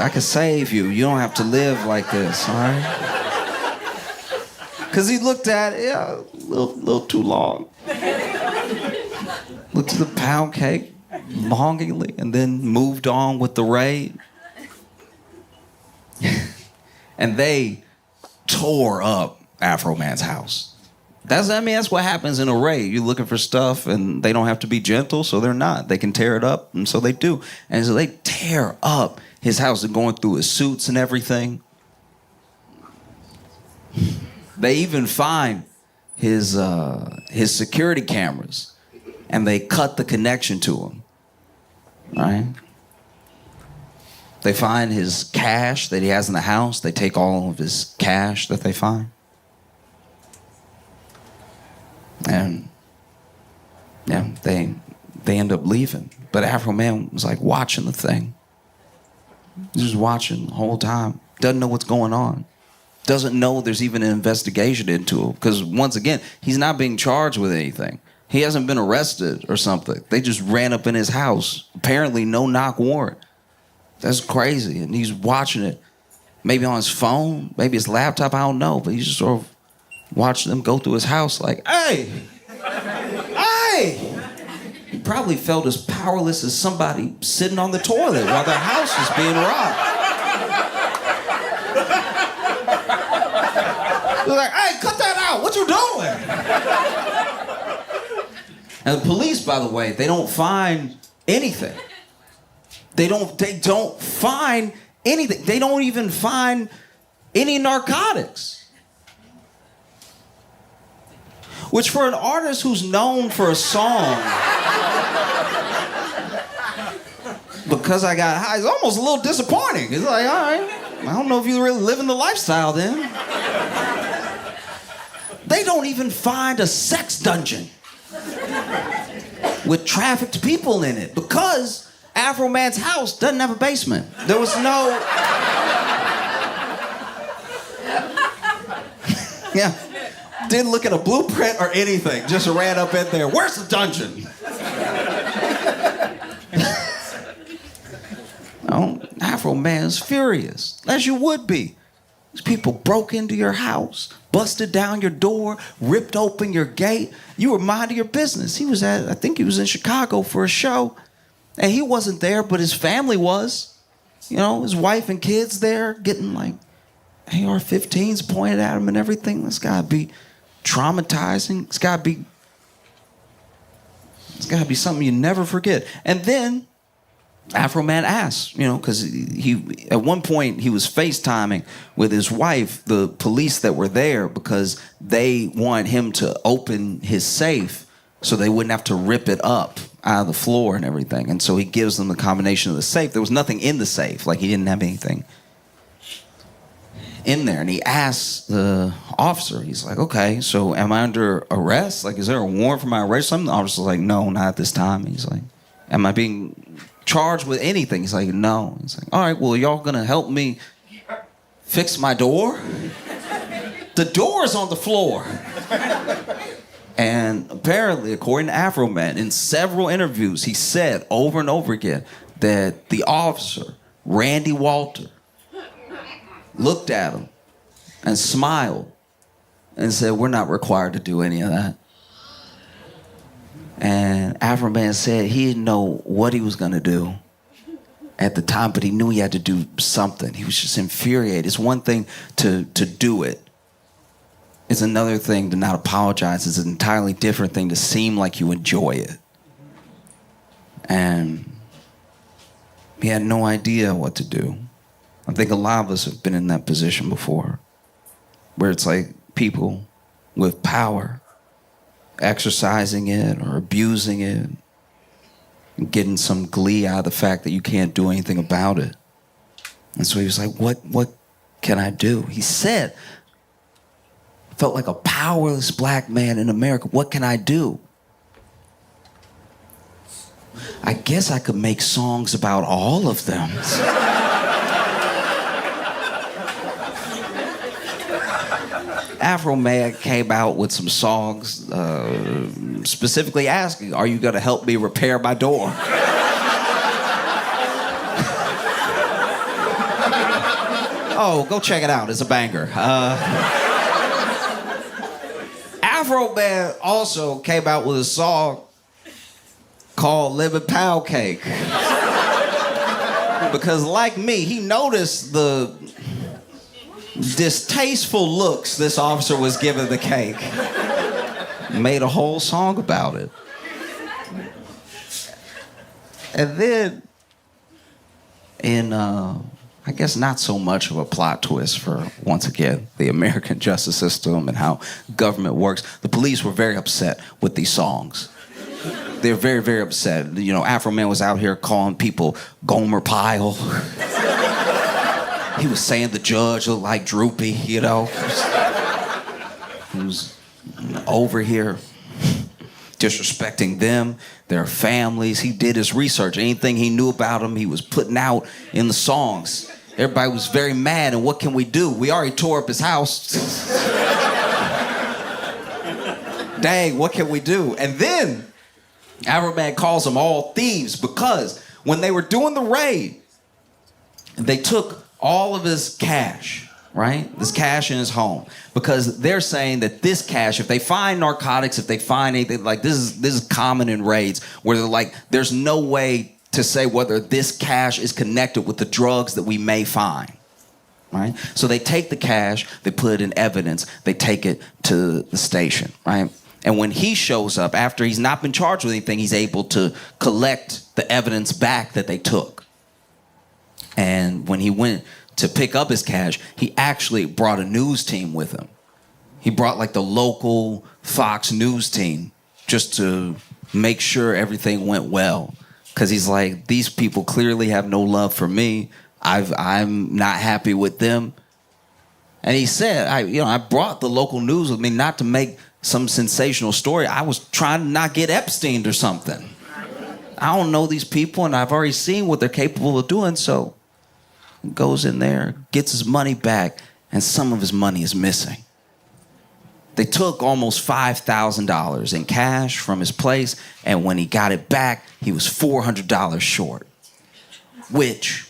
D: I could save you. You don't have to live like this, all right? Because he looked at it, a little too long. Looked at the pound cake longingly and then moved on with the raid. And they tore up Afroman's house. That's what happens in a raid. You're looking for stuff and they don't have to be gentle, so they're not. They can tear it up, and so they do. And so they tear up his house. They're going through his suits and everything. They even find his security cameras, and they cut the connection to him. Right? They find his cash that he has in the house. They take all of his cash that they find. And yeah, they end up leaving. But Afroman was like watching the thing. He's just watching the whole time. Doesn't know what's going on. Doesn't know there's even an investigation into it. Because once again, he's not being charged with anything. He hasn't been arrested or something. They just ran up in his house. Apparently no knock warrant. That's crazy. And he's watching it. Maybe on his phone, maybe his laptop, I don't know. But he's just sort of watching them go through his house like, hey! He probably felt as powerless as somebody sitting on the toilet while their house was being robbed. They're like, hey, cut that out! What you doing? And the police, by the way, they don't find anything. They don't find anything. They don't even find any narcotics. Which for an artist who's known for a song, Because I Got High, is almost a little disappointing. It's like, all right, I don't know if you're really living the lifestyle then. They don't even find a sex dungeon with trafficked people in it because Afroman's house doesn't have a basement. There was no... Yeah. Didn't look at a blueprint or anything. Just ran up in there. Where's the dungeon? Oh, Afroman's furious, as you would be. These people broke into your house, busted down your door, ripped open your gate. You were minding your business. I think he was in Chicago for a show. And he wasn't there, but his family was. You know, his wife and kids there getting like AR-15s pointed at him and everything. It's gotta be traumatizing. It's gotta be something you never forget. And then Afroman asked, you know, because he at one point he was FaceTiming with his wife, the police that were there, because they want him to open his safe so they wouldn't have to rip it up out of the floor and everything. And so he gives them the combination of the safe. There was nothing in the safe, like he didn't have anything in there. And he asks the officer, he's like, okay, so am I under arrest? Like, is there a warrant for my arrest? Something. The officer's like, no, not at this time. He's like, am I being charged with anything? He's like, no. He's like, all right, well, y'all gonna help me fix my door? The door's on the floor. And apparently, according to Afroman, in several interviews, he said over and over again that the officer, Randy Walter, looked at him and smiled and said, we're not required to do any of that. And Afroman said he didn't know what he was going to do at the time, but he knew he had to do something. He was just infuriated. It's one thing to do it. It's another thing to not apologize. It's an entirely different thing to seem like you enjoy it. And he had no idea what to do. I think a lot of us have been in that position before, where it's like people with power exercising it or abusing it, and getting some glee out of the fact that you can't do anything about it. And so he was like, what can I do? He said, I felt like a powerless black man in America. What can I do? I guess I could make songs about all of them. Afroman came out with some songs specifically asking, are you going to help me repair my door? Oh, go check it out. It's a banger. Afroman also came out with a song called Lemon Pound Cake. Because like me, he noticed the distasteful looks this officer was giving the cake. Made a whole song about it. And then, in I guess not so much of a plot twist for, once again, the American justice system and how government works, the police were very upset with these songs. They're very, very upset. You know, Afroman was out here calling people Gomer Pyle. He was saying the judge looked like Droopy, you know. He was over here disrespecting them, their families. He did his research. Anything he knew about them, he was putting out in the songs. Everybody was very mad, and what can we do? We already tore up his house. Dang, what can we do? And then Afroman calls them all thieves because when they were doing the raid, they took all of his cash, right? This cash in his home. Because they're saying that this cash, if they find narcotics, if they find anything, like this is common in raids, where they're like, there's no way to say whether this cash is connected with the drugs that we may find, right? So they take the cash, they put it in evidence, they take it to the station, right? And when he shows up, after he's not been charged with anything, he's able to collect the evidence back that they took. And when he went to pick up his cash, he actually brought a news team with him. He brought like the local Fox News team just to make sure everything went well. Because he's like, these people clearly have no love for me. I'm not happy with them. And he said, I brought the local news with me not to make some sensational story. I was trying to not get Epsteined or something. I don't know these people, and I've already seen what they're capable of doing, so he goes in there, gets his money back, and some of his money is missing. They took almost $5,000 in cash from his place, and when he got it back, he was $400 short, which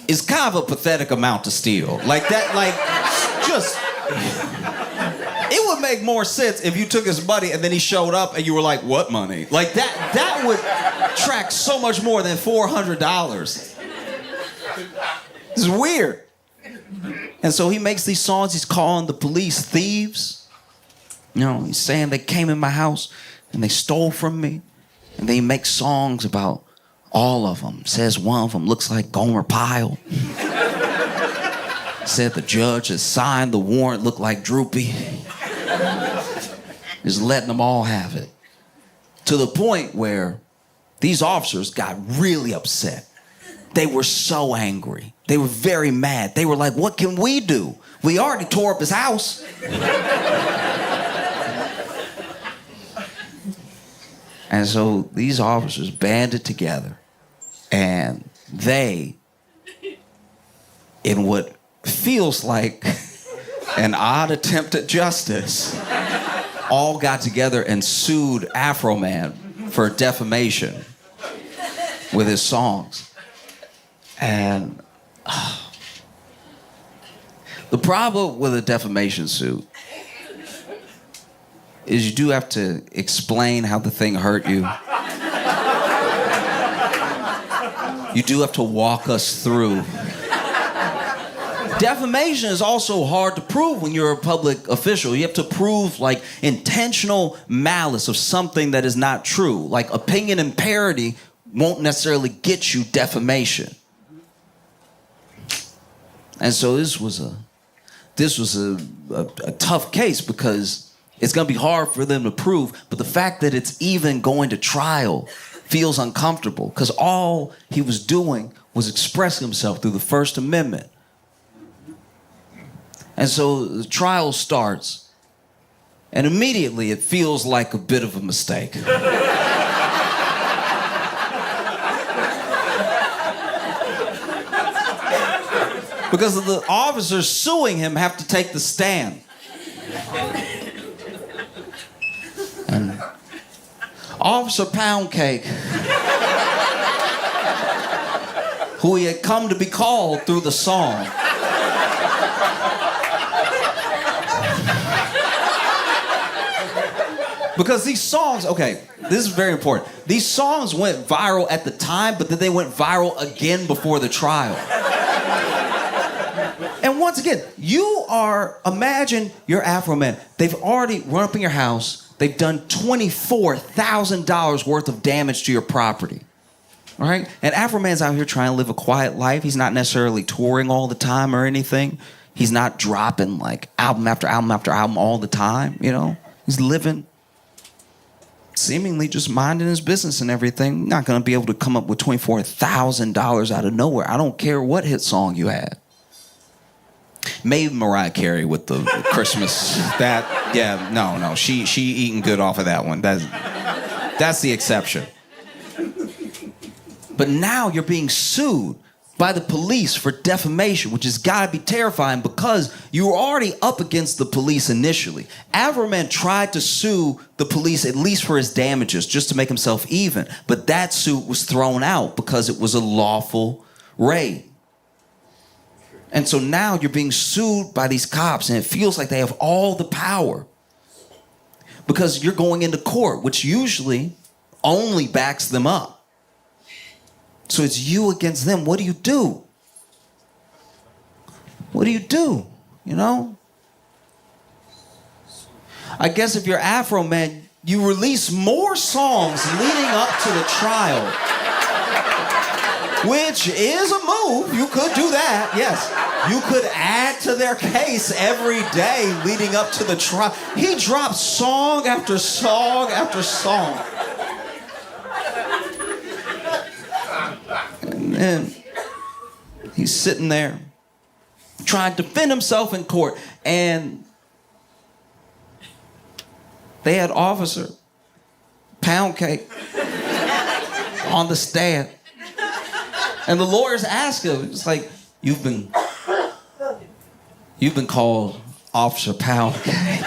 D: is kind of a pathetic amount to steal. Like that, like, just... It would make more sense if you took his money and then he showed up and you were like, what money? Like that would track so much more than $400. This is weird. And so he makes these songs, he's calling the police thieves. You know, he's saying they came in my house and they stole from me. And then he makes songs about all of them. Says one of them looks like Gomer Pyle. Said the judge has signed the warrant looked like Droopy. Just letting them all have it. To the point where these officers got really upset. They were so angry. They were very mad. They were like, what can we do? We already tore up his house. And so these officers banded together and they, in what feels like an odd attempt at justice, all got together and sued Afroman for defamation with his songs. And the problem with a defamation suit is you do have to explain how the thing hurt you. You do have to walk us through. Defamation is also hard to prove when you're a public official. You have to prove like intentional malice of something that is not true. Like opinion and parody won't necessarily get you defamation. And so this was a tough case because it's gonna be hard for them to prove, but the fact that it's even going to trial feels uncomfortable because all he was doing was expressing himself through the First Amendment. And so the trial starts, and immediately it feels like a bit of a mistake. Because the officers suing him have to take the stand. And Officer Poundcake, who he had come to be called through the song, because these songs, okay, this is very important. These songs went viral at the time, but then they went viral again before the trial. And once again, imagine you're Afroman. They've already run up in your house. They've done $24,000 worth of damage to your property. All right? And Afroman's out here trying to live a quiet life. He's not necessarily touring all the time or anything. He's not dropping like album after album after album all the time, you know? He's living seemingly just minding his business and everything. Not gonna be able to come up with $24,000 out of nowhere. I don't care what hit song you had. Maybe Mariah Carey with the Christmas. No. She eating good off of that one. That's the exception. But now you're being sued by the police for defamation, which has got to be terrifying because you were already up against the police initially. Afroman tried to sue the police at least for his damages, just to make himself even. But that suit was thrown out because it was a lawful raid. And so now you're being sued by these cops, and it feels like they have all the power because you're going into court, which usually only backs them up. So it's you against them. What do you do? What do you do? You know? I guess if you're Afroman, you release more songs leading up to the trial, which is a move. You could do that, yes. You could add to their case every day leading up to the trial. He drops song after song after song. And then he's sitting there trying to defend himself in court. And they had Officer Poundcake on the stand. And the lawyers ask him, it's like, you've been called Officer Poundcake.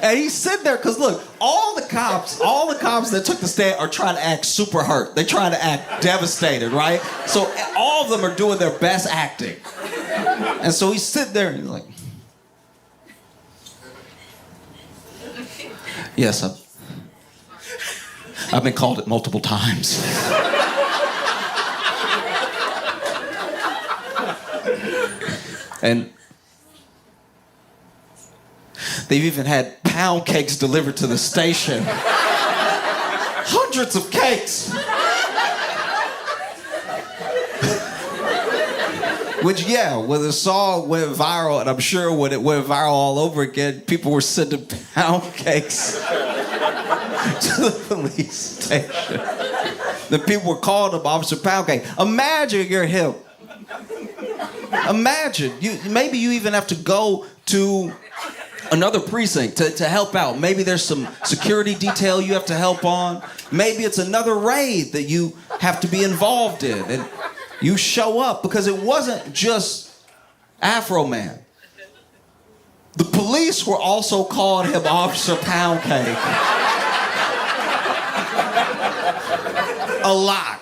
D: And he's sitting there, because look, all the cops that took the stand are trying to act super hurt. They're trying to act devastated, right? So all of them are doing their best acting. And so he's sitting there and he's like, yes, I've been called it multiple times. And they've even had pound cakes delivered to the station. Hundreds of cakes. Which, yeah, when the song went viral, and I'm sure when it went viral all over again, people were sending pound cakes to the police station. The people were calling him Officer Pound Cake. Imagine you're him. Imagine. Maybe you even have to go to another precinct to help out. Maybe there's some security detail you have to help on. Maybe it's another raid that you have to be involved in. And you show up because it wasn't just Afroman. The police were also calling him Officer Pound Cake. A lot.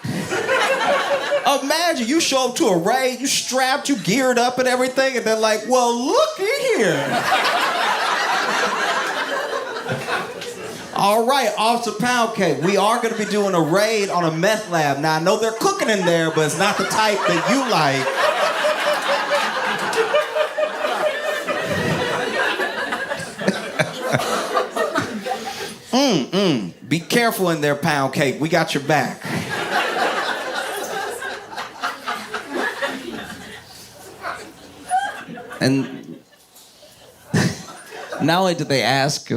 D: Imagine you show up to a raid, you strapped, you geared up and everything, and they're like, well, looky here. All right, Officer Pound Cake, we are going to be doing a raid on a meth lab. Now, I know they're cooking in there, but it's not the type that you like. Be careful in there, Pound Cake. We got your back. And not only did they ask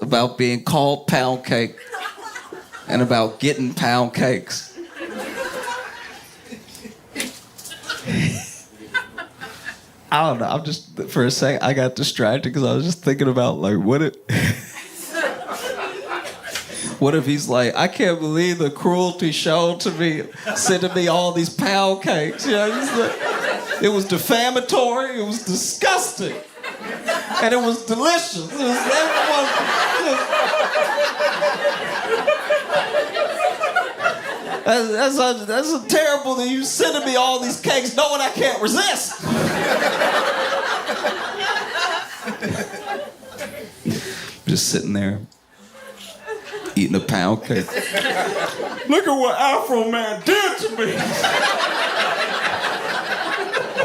D: about being called Pound Cake and about getting pound cakes, I don't know. I'm just, for a second, I got distracted because I was just thinking about, like, what if he's like, I can't believe the cruelty shown to me, sending me all these pound cakes. You know, it was defamatory, it was disgusting, and it was delicious. It was that's terrible that you sending me all these cakes knowing I can't resist. Just sitting there, eating a pound cake. Look at what Afroman did to me.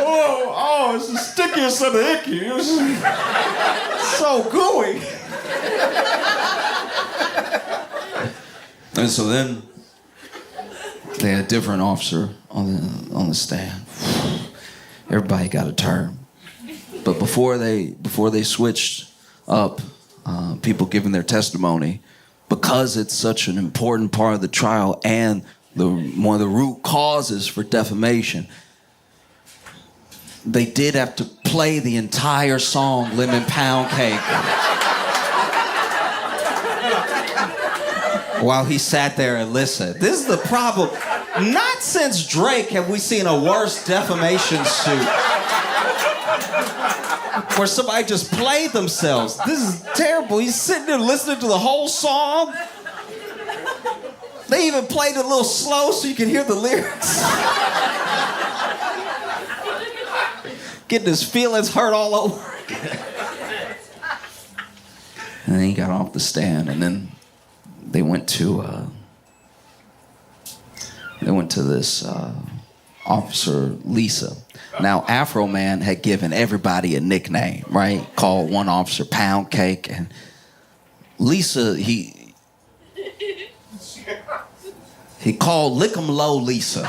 D: Oh, it's the stickiest of the icky. It was so gooey. And so then they had a different officer on the stand. Everybody got a turn. But before they switched up, people giving their testimony, because it's such an important part of the trial and one of the root causes for defamation, they did have to play the entire song Lemon Pound Cake while he sat there and listened. This is the problem. Not since Drake have we seen a worse defamation suit where somebody just played themselves. This is terrible. He's sitting there listening to the whole song. They even played it a little slow so you can hear the lyrics. Getting his feelings hurt all over again. And then he got off the stand, and then they went to this Officer Lisa. Now, Afroman had given everybody a nickname, right? Called one officer Pound Cake, and Lisa, he called Lick 'em Low Lisa.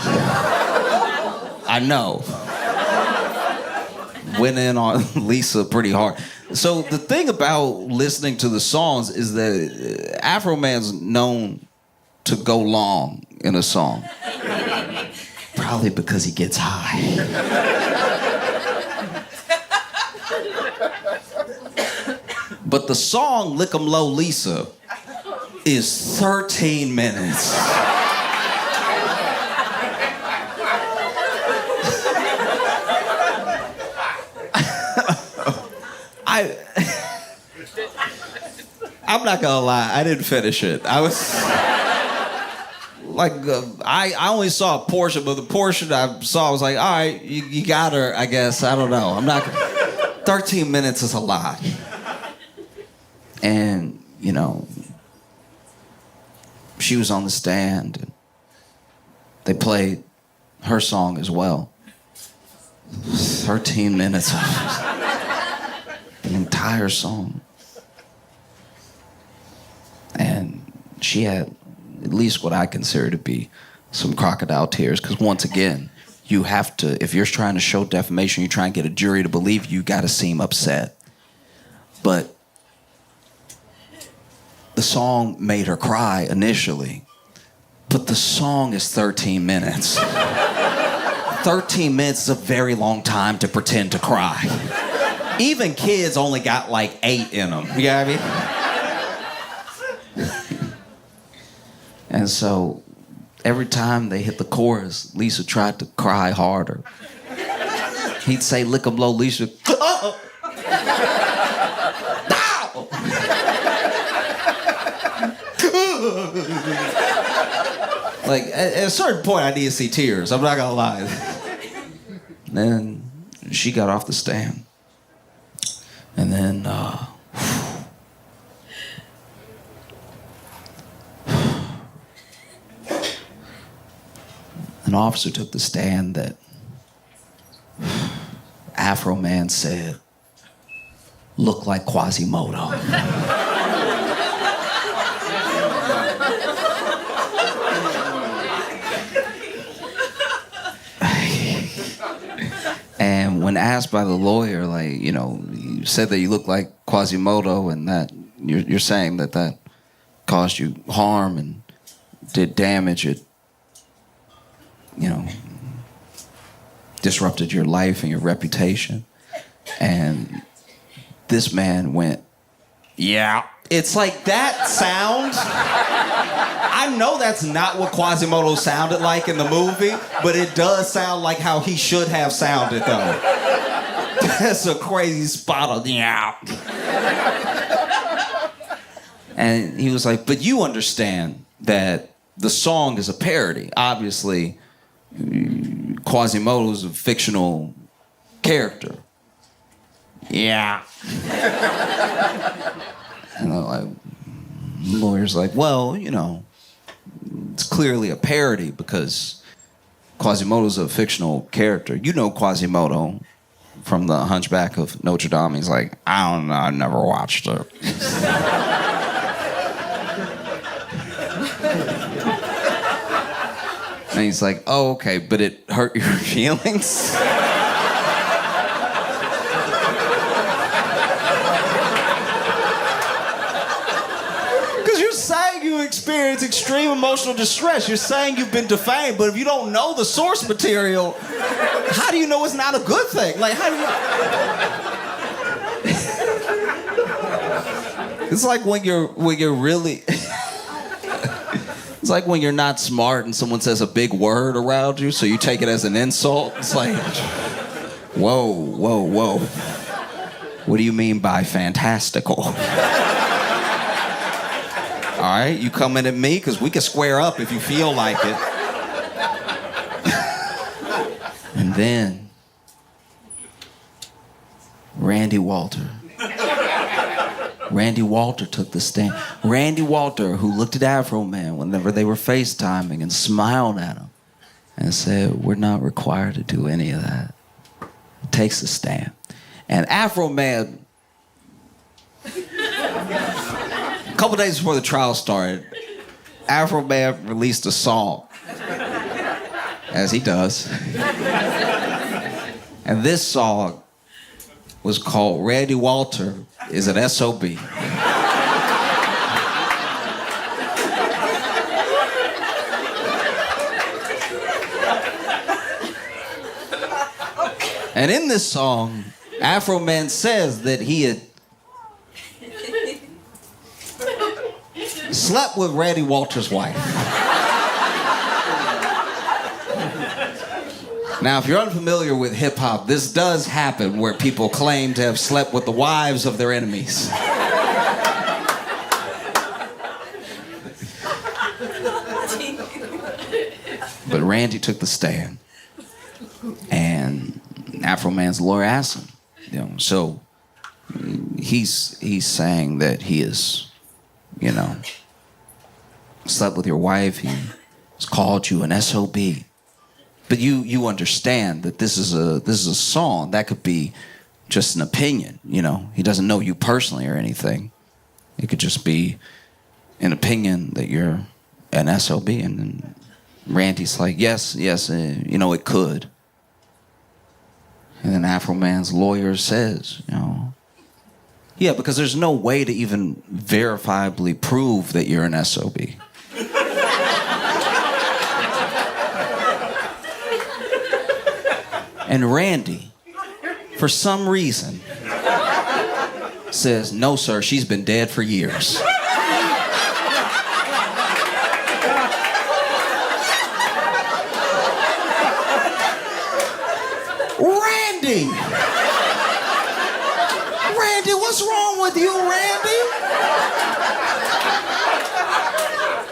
D: I know. Went in on Lisa pretty hard. So the thing about listening to the songs is that Afroman's known to go long in a song. Probably because he gets high. But the song Lick 'em Low Lisa is 13 minutes. I'm not gonna lie, I didn't finish it. I was like, I only saw a portion, but the portion I saw, I was like, all right, you got her, I guess. I don't know. 13 minutes is a lot. And, you know, she was on the stand, and they played her song as well. 13 minutes of an entire song. And she had at least what I consider to be some crocodile tears, because once again, you have to, if you're trying to show defamation, you try and get a jury to believe you, got to seem upset. But the song made her cry initially, but the song is 13 minutes. 13 minutes is a very long time to pretend to cry. Even kids only got like 8 in them. You know what I mean? And so every time they hit the chorus, Lisa tried to cry harder. He'd say, lick 'em low, Lisa. Uh-oh. Like, at a certain point, I need to see tears. I'm not gonna lie. Then she got off the stand. And then, an officer took the stand that Afroman said looked like Quasimodo. And when asked by the lawyer, like, you know, you said that you look like Quasimodo and that you're saying that that caused you harm and did damage, it, you know, disrupted your life and your reputation. And this man went, yeah. It's like that sound. I know that's not what Quasimodo sounded like in the movie, but it does sound like how he should have sounded, though. That's a crazy spot on the out. And he was like, but you understand that the song is a parody. Obviously, Quasimodo's a fictional character. Yeah. And the lawyer's like, well, you know, it's clearly a parody because Quasimodo's a fictional character. You know Quasimodo from The Hunchback of Notre Dame. He's like, I don't know, I never watched it. And he's like, oh, okay, but it hurt your feelings? Experience extreme emotional distress. You're saying you've been defamed, but if you don't know the source material, how do you know it's not a good thing? Like, how do you... It's like when you're really... It's like when you're not smart and someone says a big word around you, so you take it as an insult. It's like, whoa, whoa, whoa. What do you mean by fantastical? All right, you coming at me? Because we can square up if you feel like it. And then, Randy Walter. Randy Walter took the stand. Randy Walter, who looked at Afroman whenever they were FaceTiming and smiled at him and said, we're not required to do any of that. Takes the stand. And Afroman... A couple days before the trial started, Afroman released a song, as he does. And this song was called Randy Walter is an SOB. And in this song, Afroman says that he had slept with Randy Walter's wife. Now, if you're unfamiliar with hip-hop, this does happen where people claim to have slept with the wives of their enemies. But Randy took the stand. And Afroman's lawyer asked him, so he's saying that he is, slept with your wife, he has called you an SOB. But you understand that this is a song that could be just an opinion, He doesn't know you personally or anything. It could just be an opinion that you're an SOB. And then Randy's like, yes, it could. And then Afroman's lawyer says, yeah, because there's no way to even verifiably prove that you're an SOB. And Randy, for some reason, says, no, sir, she's been dead for years. Randy! Randy, what's wrong with you, Randy?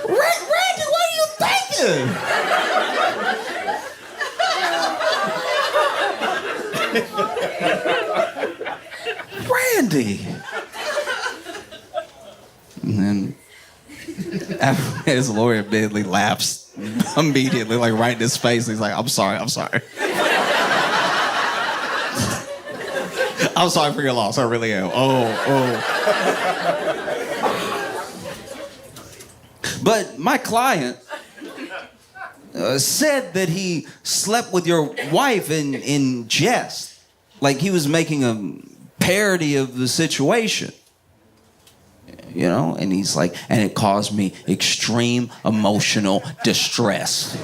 D: Randy, what are you thinking? Randy! And then after his lawyer immediately laughs immediately, like right in his face. He's like, I'm sorry. I'm sorry for your loss. I really am. But my client said that he slept with your wife in jest. Like he was making a parody of the situation. And he's like, and it caused me extreme emotional distress.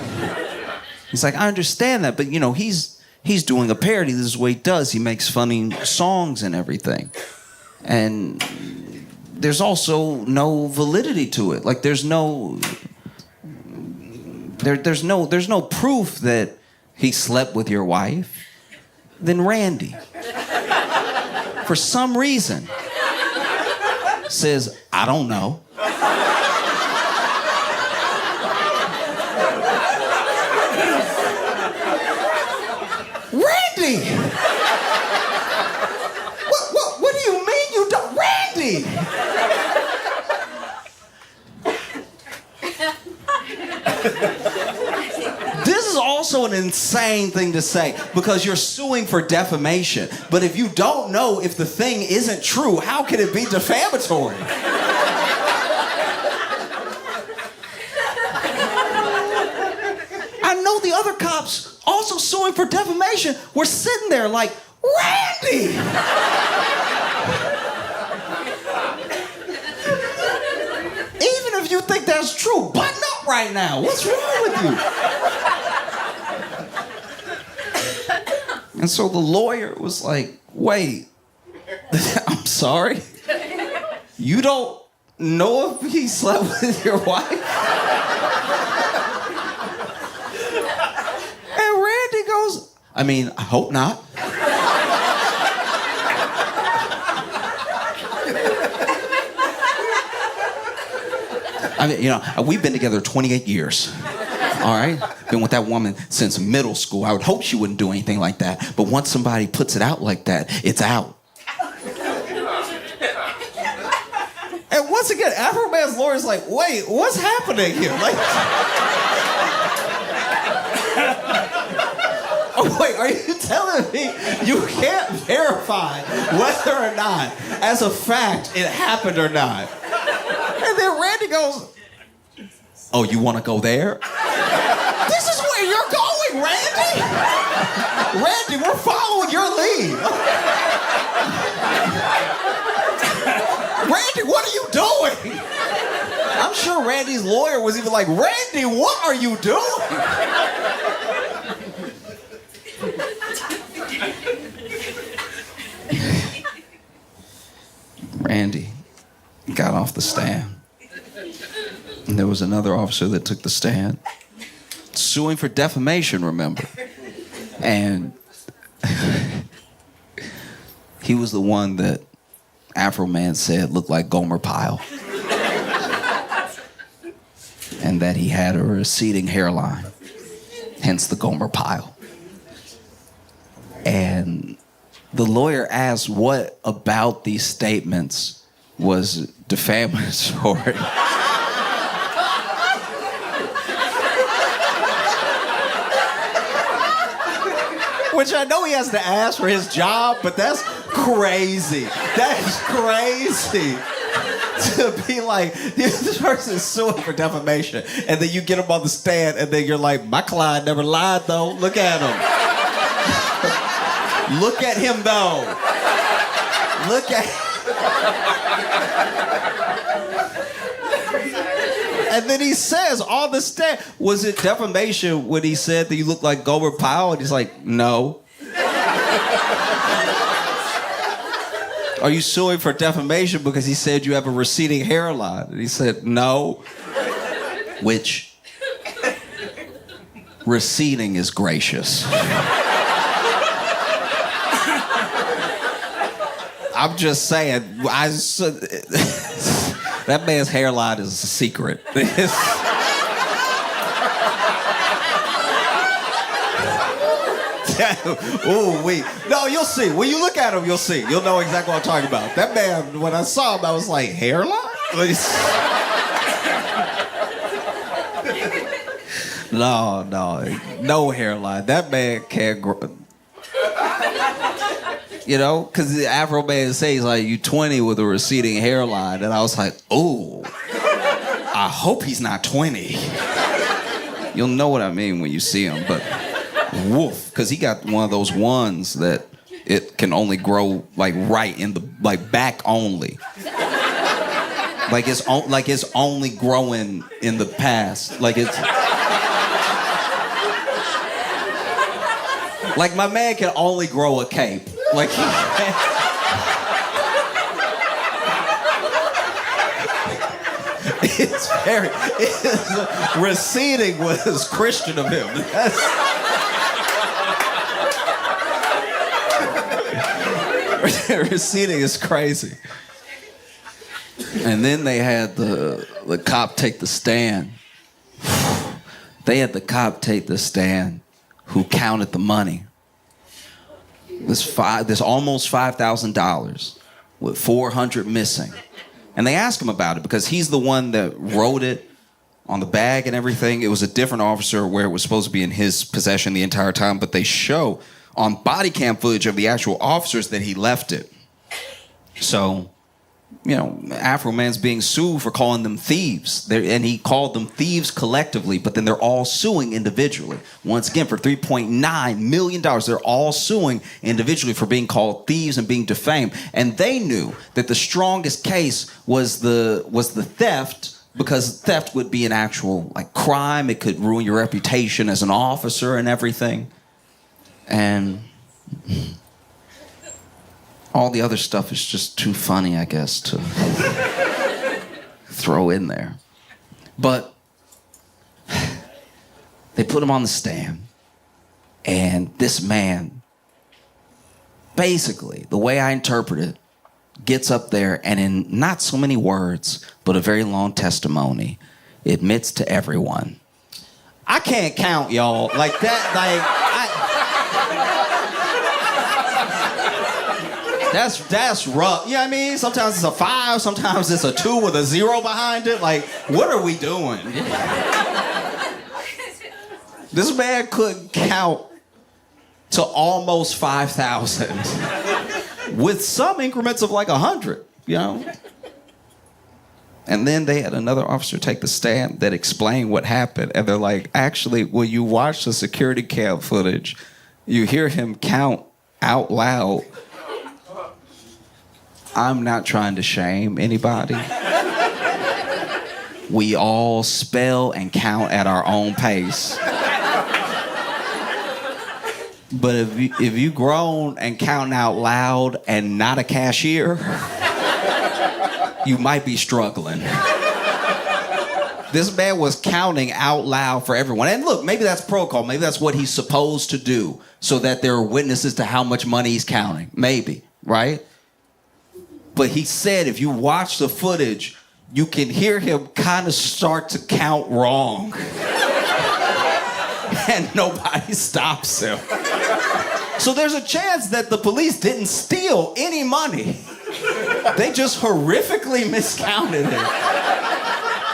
D: He's like, I understand that, but he's doing a parody. This is what he does. He makes funny songs and everything. And there's also no validity to it. Like there's no proof that he slept with your wife. Then Randy, for some reason, says, I don't know. Randy! What do you mean you don't? Randy! This is also an insane thing to say because you're suing for defamation. But if you don't know if the thing isn't true, how can it be defamatory? I know the other cops also suing for defamation were sitting there like, Randy! Even if you think that's true, button up right now. What's wrong with you? And so the lawyer was like, wait, I'm sorry? You don't know if he slept with your wife? And Randy goes, I mean, I hope not. I mean, we've been together 28 years. All right? Been with that woman since middle school. I would hope she wouldn't do anything like that. But once somebody puts it out like that, it's out. And once again, Afroman's lawyer's like, wait, what's happening here? Like, oh, wait, are you telling me you can't verify whether or not, as a fact, it happened or not? And then Randy goes, oh, you want to go there? This is where you're going, Randy! Randy, we're following your lead. Randy, what are you doing? I'm sure Randy's lawyer was even like, Randy, what are you doing? Randy got off the stand. And there was another officer that took the stand, suing for defamation, remember? And he was the one that Afroman said looked like Gomer Pyle. And that he had a receding hairline. hence the Gomer pile. And the lawyer asked what about these statements was defamatory. Which I know he has to ask for his job, but that's crazy. That's crazy. To be like, this person is suing for defamation, and then you get him on the stand, and then you're like, my client never lied, though. Look at him. Look at him, though. Look at And then he says, on the stand, was it defamation when he said that you look like Gomer Pyle? And he's like, no. Are you suing for defamation because he said you have a receding hairline? And he said, no. Which, receding is gracious. I'm just saying, that man's hairline is a secret. Ooh, no, you'll see. When you look at him, you'll see. You'll know exactly what I'm talking about. That man, when I saw him, I was like, hairline? No hairline. That man can't grow. You know, because the Afroman says, like, you 20 with a receding hairline. And I was like, oh, I hope he's not 20. You'll know what I mean when you see him, but woof. Because he got one of those ones that it can only grow, like, right in the, like, back only. Like it's only growing in the past. Like it's... Like, my man can only grow a cape. Like, receding was Christian of him. Receding is crazy. And then they had the cop take the stand. They had the cop take the stand who counted the money. This almost $5,000 with 400 missing. And they asked him about it because he's the one that wrote it on the bag and everything. It was a different officer where it was supposed to be in his possession the entire time, but they show on body cam footage of the actual officers that he left it. So, you know, Afroman's being sued for calling them thieves. And he called them thieves collectively, but then they're all suing individually. Once again, for $3.9 million, they're all suing individually for being called thieves and being defamed. And they knew that the strongest case was the theft, because theft would be an actual, like, crime. It could ruin your reputation as an officer and everything. And all the other stuff is just too funny, I guess, to throw in there. But they put him on the stand, and this man, basically, the way I interpret it, gets up there and in not so many words, but a very long testimony, admits to everyone. I can't count, y'all. Like that, That's rough. You know what I mean? Sometimes it's a 5, sometimes it's a 2 with a 0 behind it. Like, what are we doing? This man couldn't count to almost 5,000 with some increments of like 100, you know? And then they had another officer take the stand that explained what happened. And they're like, actually, when you watch the security cam footage, you hear him count out loud. I'm not trying to shame anybody. We all spell and count at our own pace. But if you grown and counting out loud and not a cashier, you might be struggling. This man was counting out loud for everyone. And look, maybe that's protocol. Maybe that's what he's supposed to do so that there are witnesses to how much money he's counting. Maybe, right? But he said if you watch the footage, you can hear him kind of start to count wrong. and nobody stops him. So there's a chance that the police didn't steal any money. They just horrifically miscounted it.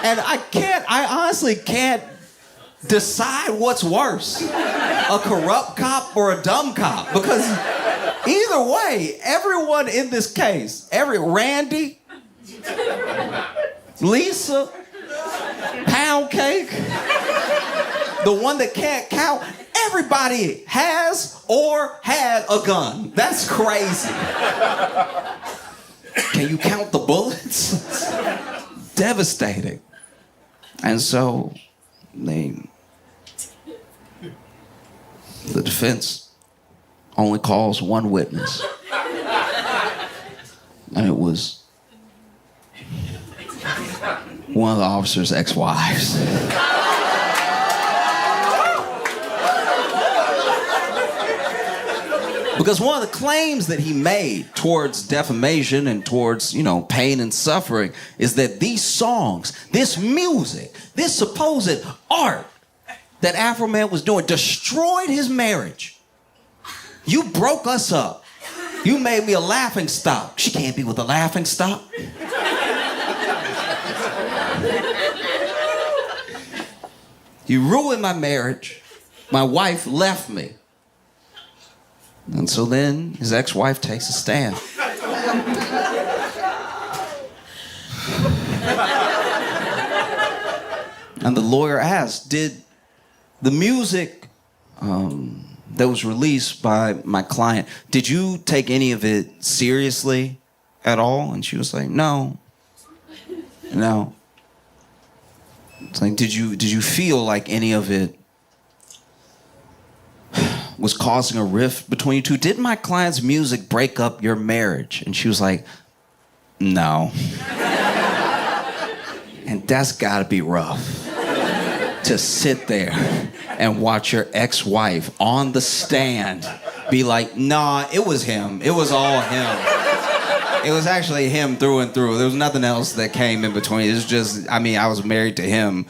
D: And I honestly can't decide what's worse, a corrupt cop or a dumb cop, because either way, everyone in this case, Randy, Lisa, Pound Cake, the one that can't count, everybody has or had a gun. That's crazy. Can you count the bullets? It's devastating. And so the defense only calls one witness. And it was one of the officer's ex-wives. Because one of the claims that he made towards defamation and towards, pain and suffering is that these songs, this music, this supposed art that Afroman was doing destroyed his marriage. You broke us up. You made me a laughing stock. She can't be with a laughing stock. You ruined my marriage. My wife left me. And so then his ex-wife takes a stand. And the lawyer asked, did the music that was released by my client, did you take any of it seriously at all? And she was like, no. It's like, did you feel like any of it was causing a rift between you two? Did my client's music break up your marriage? And she was like, no. And that's gotta be rough, to sit there and watch your ex-wife on the stand be like, nah, it was him. It was all him. It was actually him through and through. There was nothing else that came in between. It was just, I was married to him,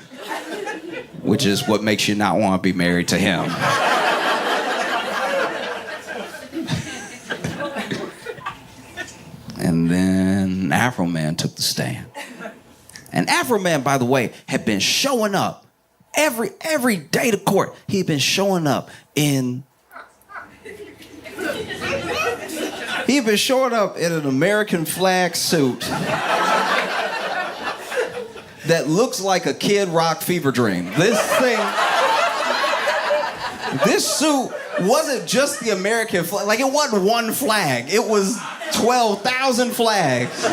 D: which is what makes you not want to be married to him. And then Afroman took the stand. And Afroman, by the way, had been showing up every day to court. He'd been showing up in an American flag suit that looks like a Kid Rock fever dream. This suit wasn't just the American flag. Like, it wasn't one flag. It was 12,000 flags.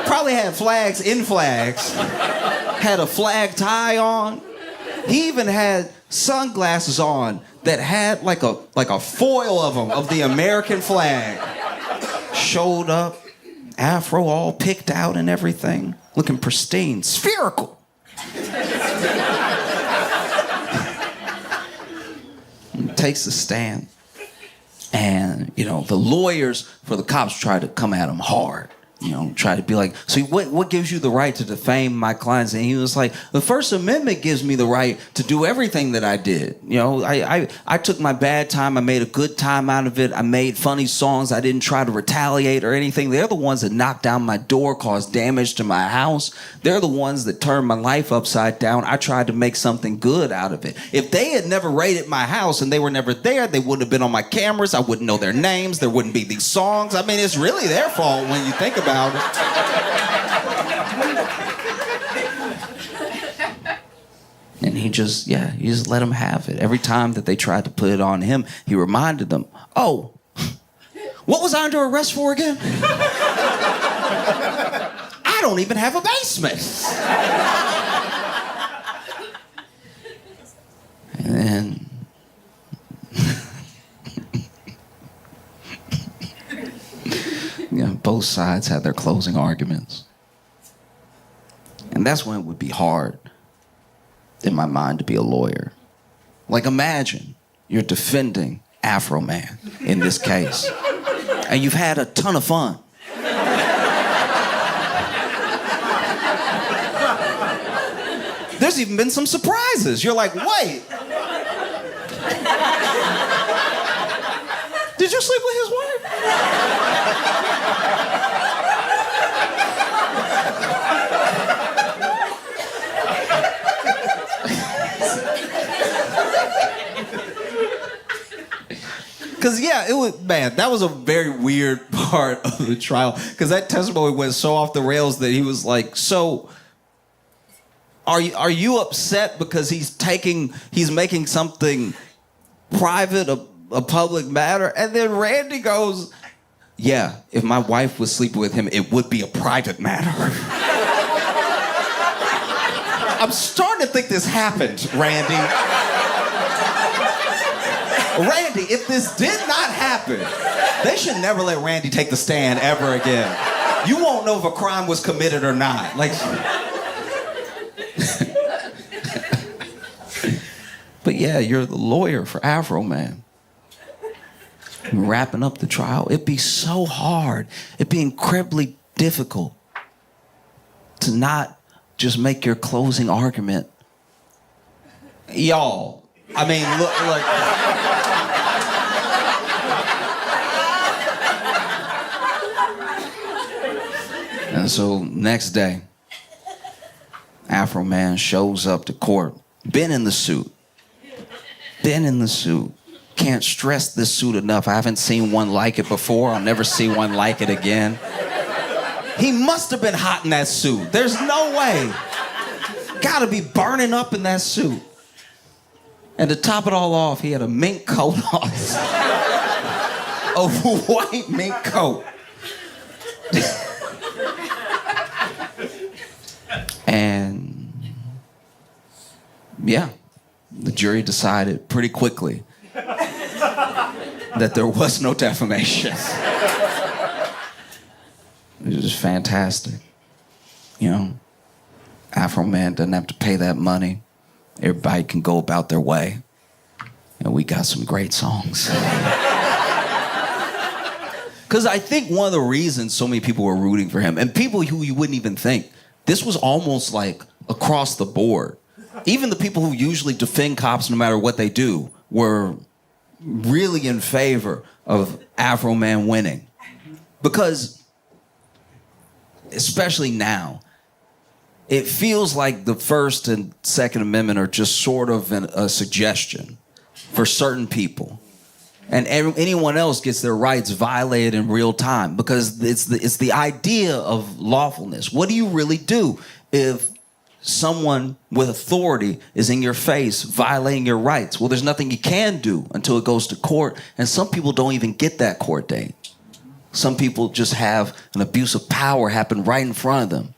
D: Probably had flags in flags. Had a flag tie on. He even had sunglasses on that had like a foil of them, of the American flag. Showed up, afro all picked out and everything, looking pristine, spherical. Takes the stand. And, the lawyers for the cops try to come at him hard. Try to be like, so what gives you the right to defame my clients? And he was like, the First Amendment gives me the right to do everything that I did. I took my bad time. I made a good time out of it. I made funny songs. I didn't try to retaliate or anything. They're the ones that knocked down my door, caused damage to my house. They're the ones that turned my life upside down. I tried to make something good out of it. If they had never raided my house and they were never there, they wouldn't have been on my cameras. I wouldn't know their names. There wouldn't be these songs. It's really their fault when you think about it. And he just let them have it. Every time that they tried to put it on him, he reminded them, oh, what was I under arrest for again? I don't even have a basement. And then both sides had their closing arguments. And that's when it would be hard, in my mind, to be a lawyer. Like, imagine you're defending Afroman in this case, and you've had a ton of fun. There's even been some surprises. You're like, wait, Did you sleep with his wife? Because, yeah, that was a very weird part of the trial. Because that testimony went so off the rails that he was like, so, are you upset because he's making something private a public matter? And then Randy goes, yeah, if my wife was sleeping with him, it would be a private matter. I'm starting to think this happened, Randy. Randy, if this did not happen, they should never let Randy take the stand ever again. You won't know if a crime was committed or not. Like, but yeah, you're the lawyer for Afroman. Wrapping up the trial, it'd be so hard. It'd be incredibly difficult to not just make your closing argument. Y'all, I mean, look, like... And so next day, Afroman shows up to court, been in the suit. Can't stress this suit enough. I haven't seen one like it before. I'll never see one like it again. He must have been hot in that suit. There's no way. Gotta be burning up in that suit. And to top it all off, he had a mink coat on. A white mink coat. And yeah, the jury decided pretty quickly that there was no defamation. It was fantastic. You know, Afroman doesn't have to pay that money. Everybody can go about their way. And we got some great songs. Because I think one of the reasons so many people were rooting for him, and people who you wouldn't even think, this was almost like across the board. Even the people who usually defend cops no matter what they do were really in favor of Afroman winning. Because, especially now, it feels like the First and Second Amendment are just sort of a suggestion for certain people. And anyone else gets their rights violated in real time because it's the idea of lawfulness. What do you really do if someone with authority is in your face violating your rights? Well, there's nothing you can do until it goes to court, and some people don't even get that court date. Some people just have an abuse of power happen right in front of them,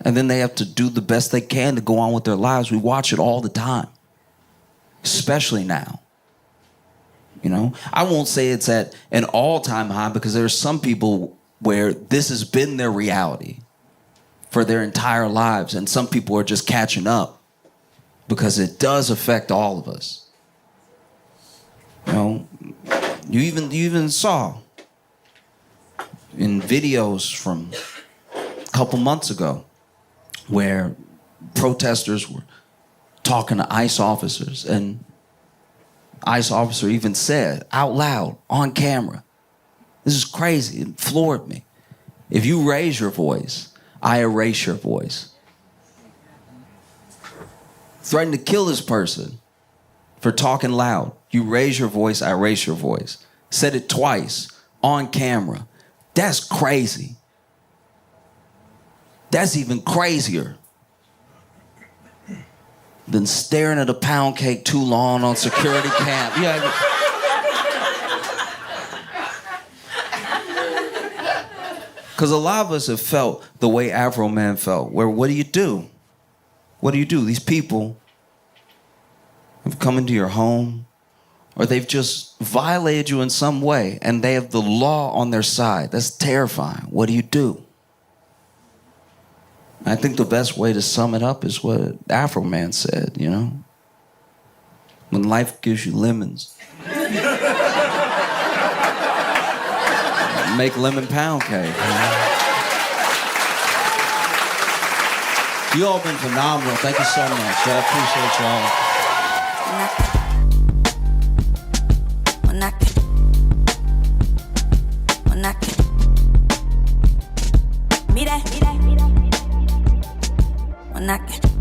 D: and then they have to do the best they can to go on with their lives. We watch it all the time, especially now. You know, I won't say it's at an all-time high because there's some people where this has been their reality for their entire lives, and some people are just catching up because it does affect all of us. You know, you even saw in videos from a couple months ago where protesters were talking to ICE officers, and ICE officer even said out loud on camera, "This is crazy." It floored me. If you raise your voice, I erase your voice. Threatened to kill this person for talking loud. You raise your voice, I erase your voice. Said it twice on camera. That's crazy. That's even crazier than staring at a pound cake too long on security cam. Yeah. Because a lot of us have felt the way Afroman felt, where what do you do? What do you do? These people have come into your home, or they've just violated you in some way, and they have the law on their side. That's terrifying. What do you do? I think the best way to sum it up is what Afroman said, you know? When life gives you lemons, make lemon pound cake. You all been phenomenal. Thank you so much. I appreciate y'all.
E: When I can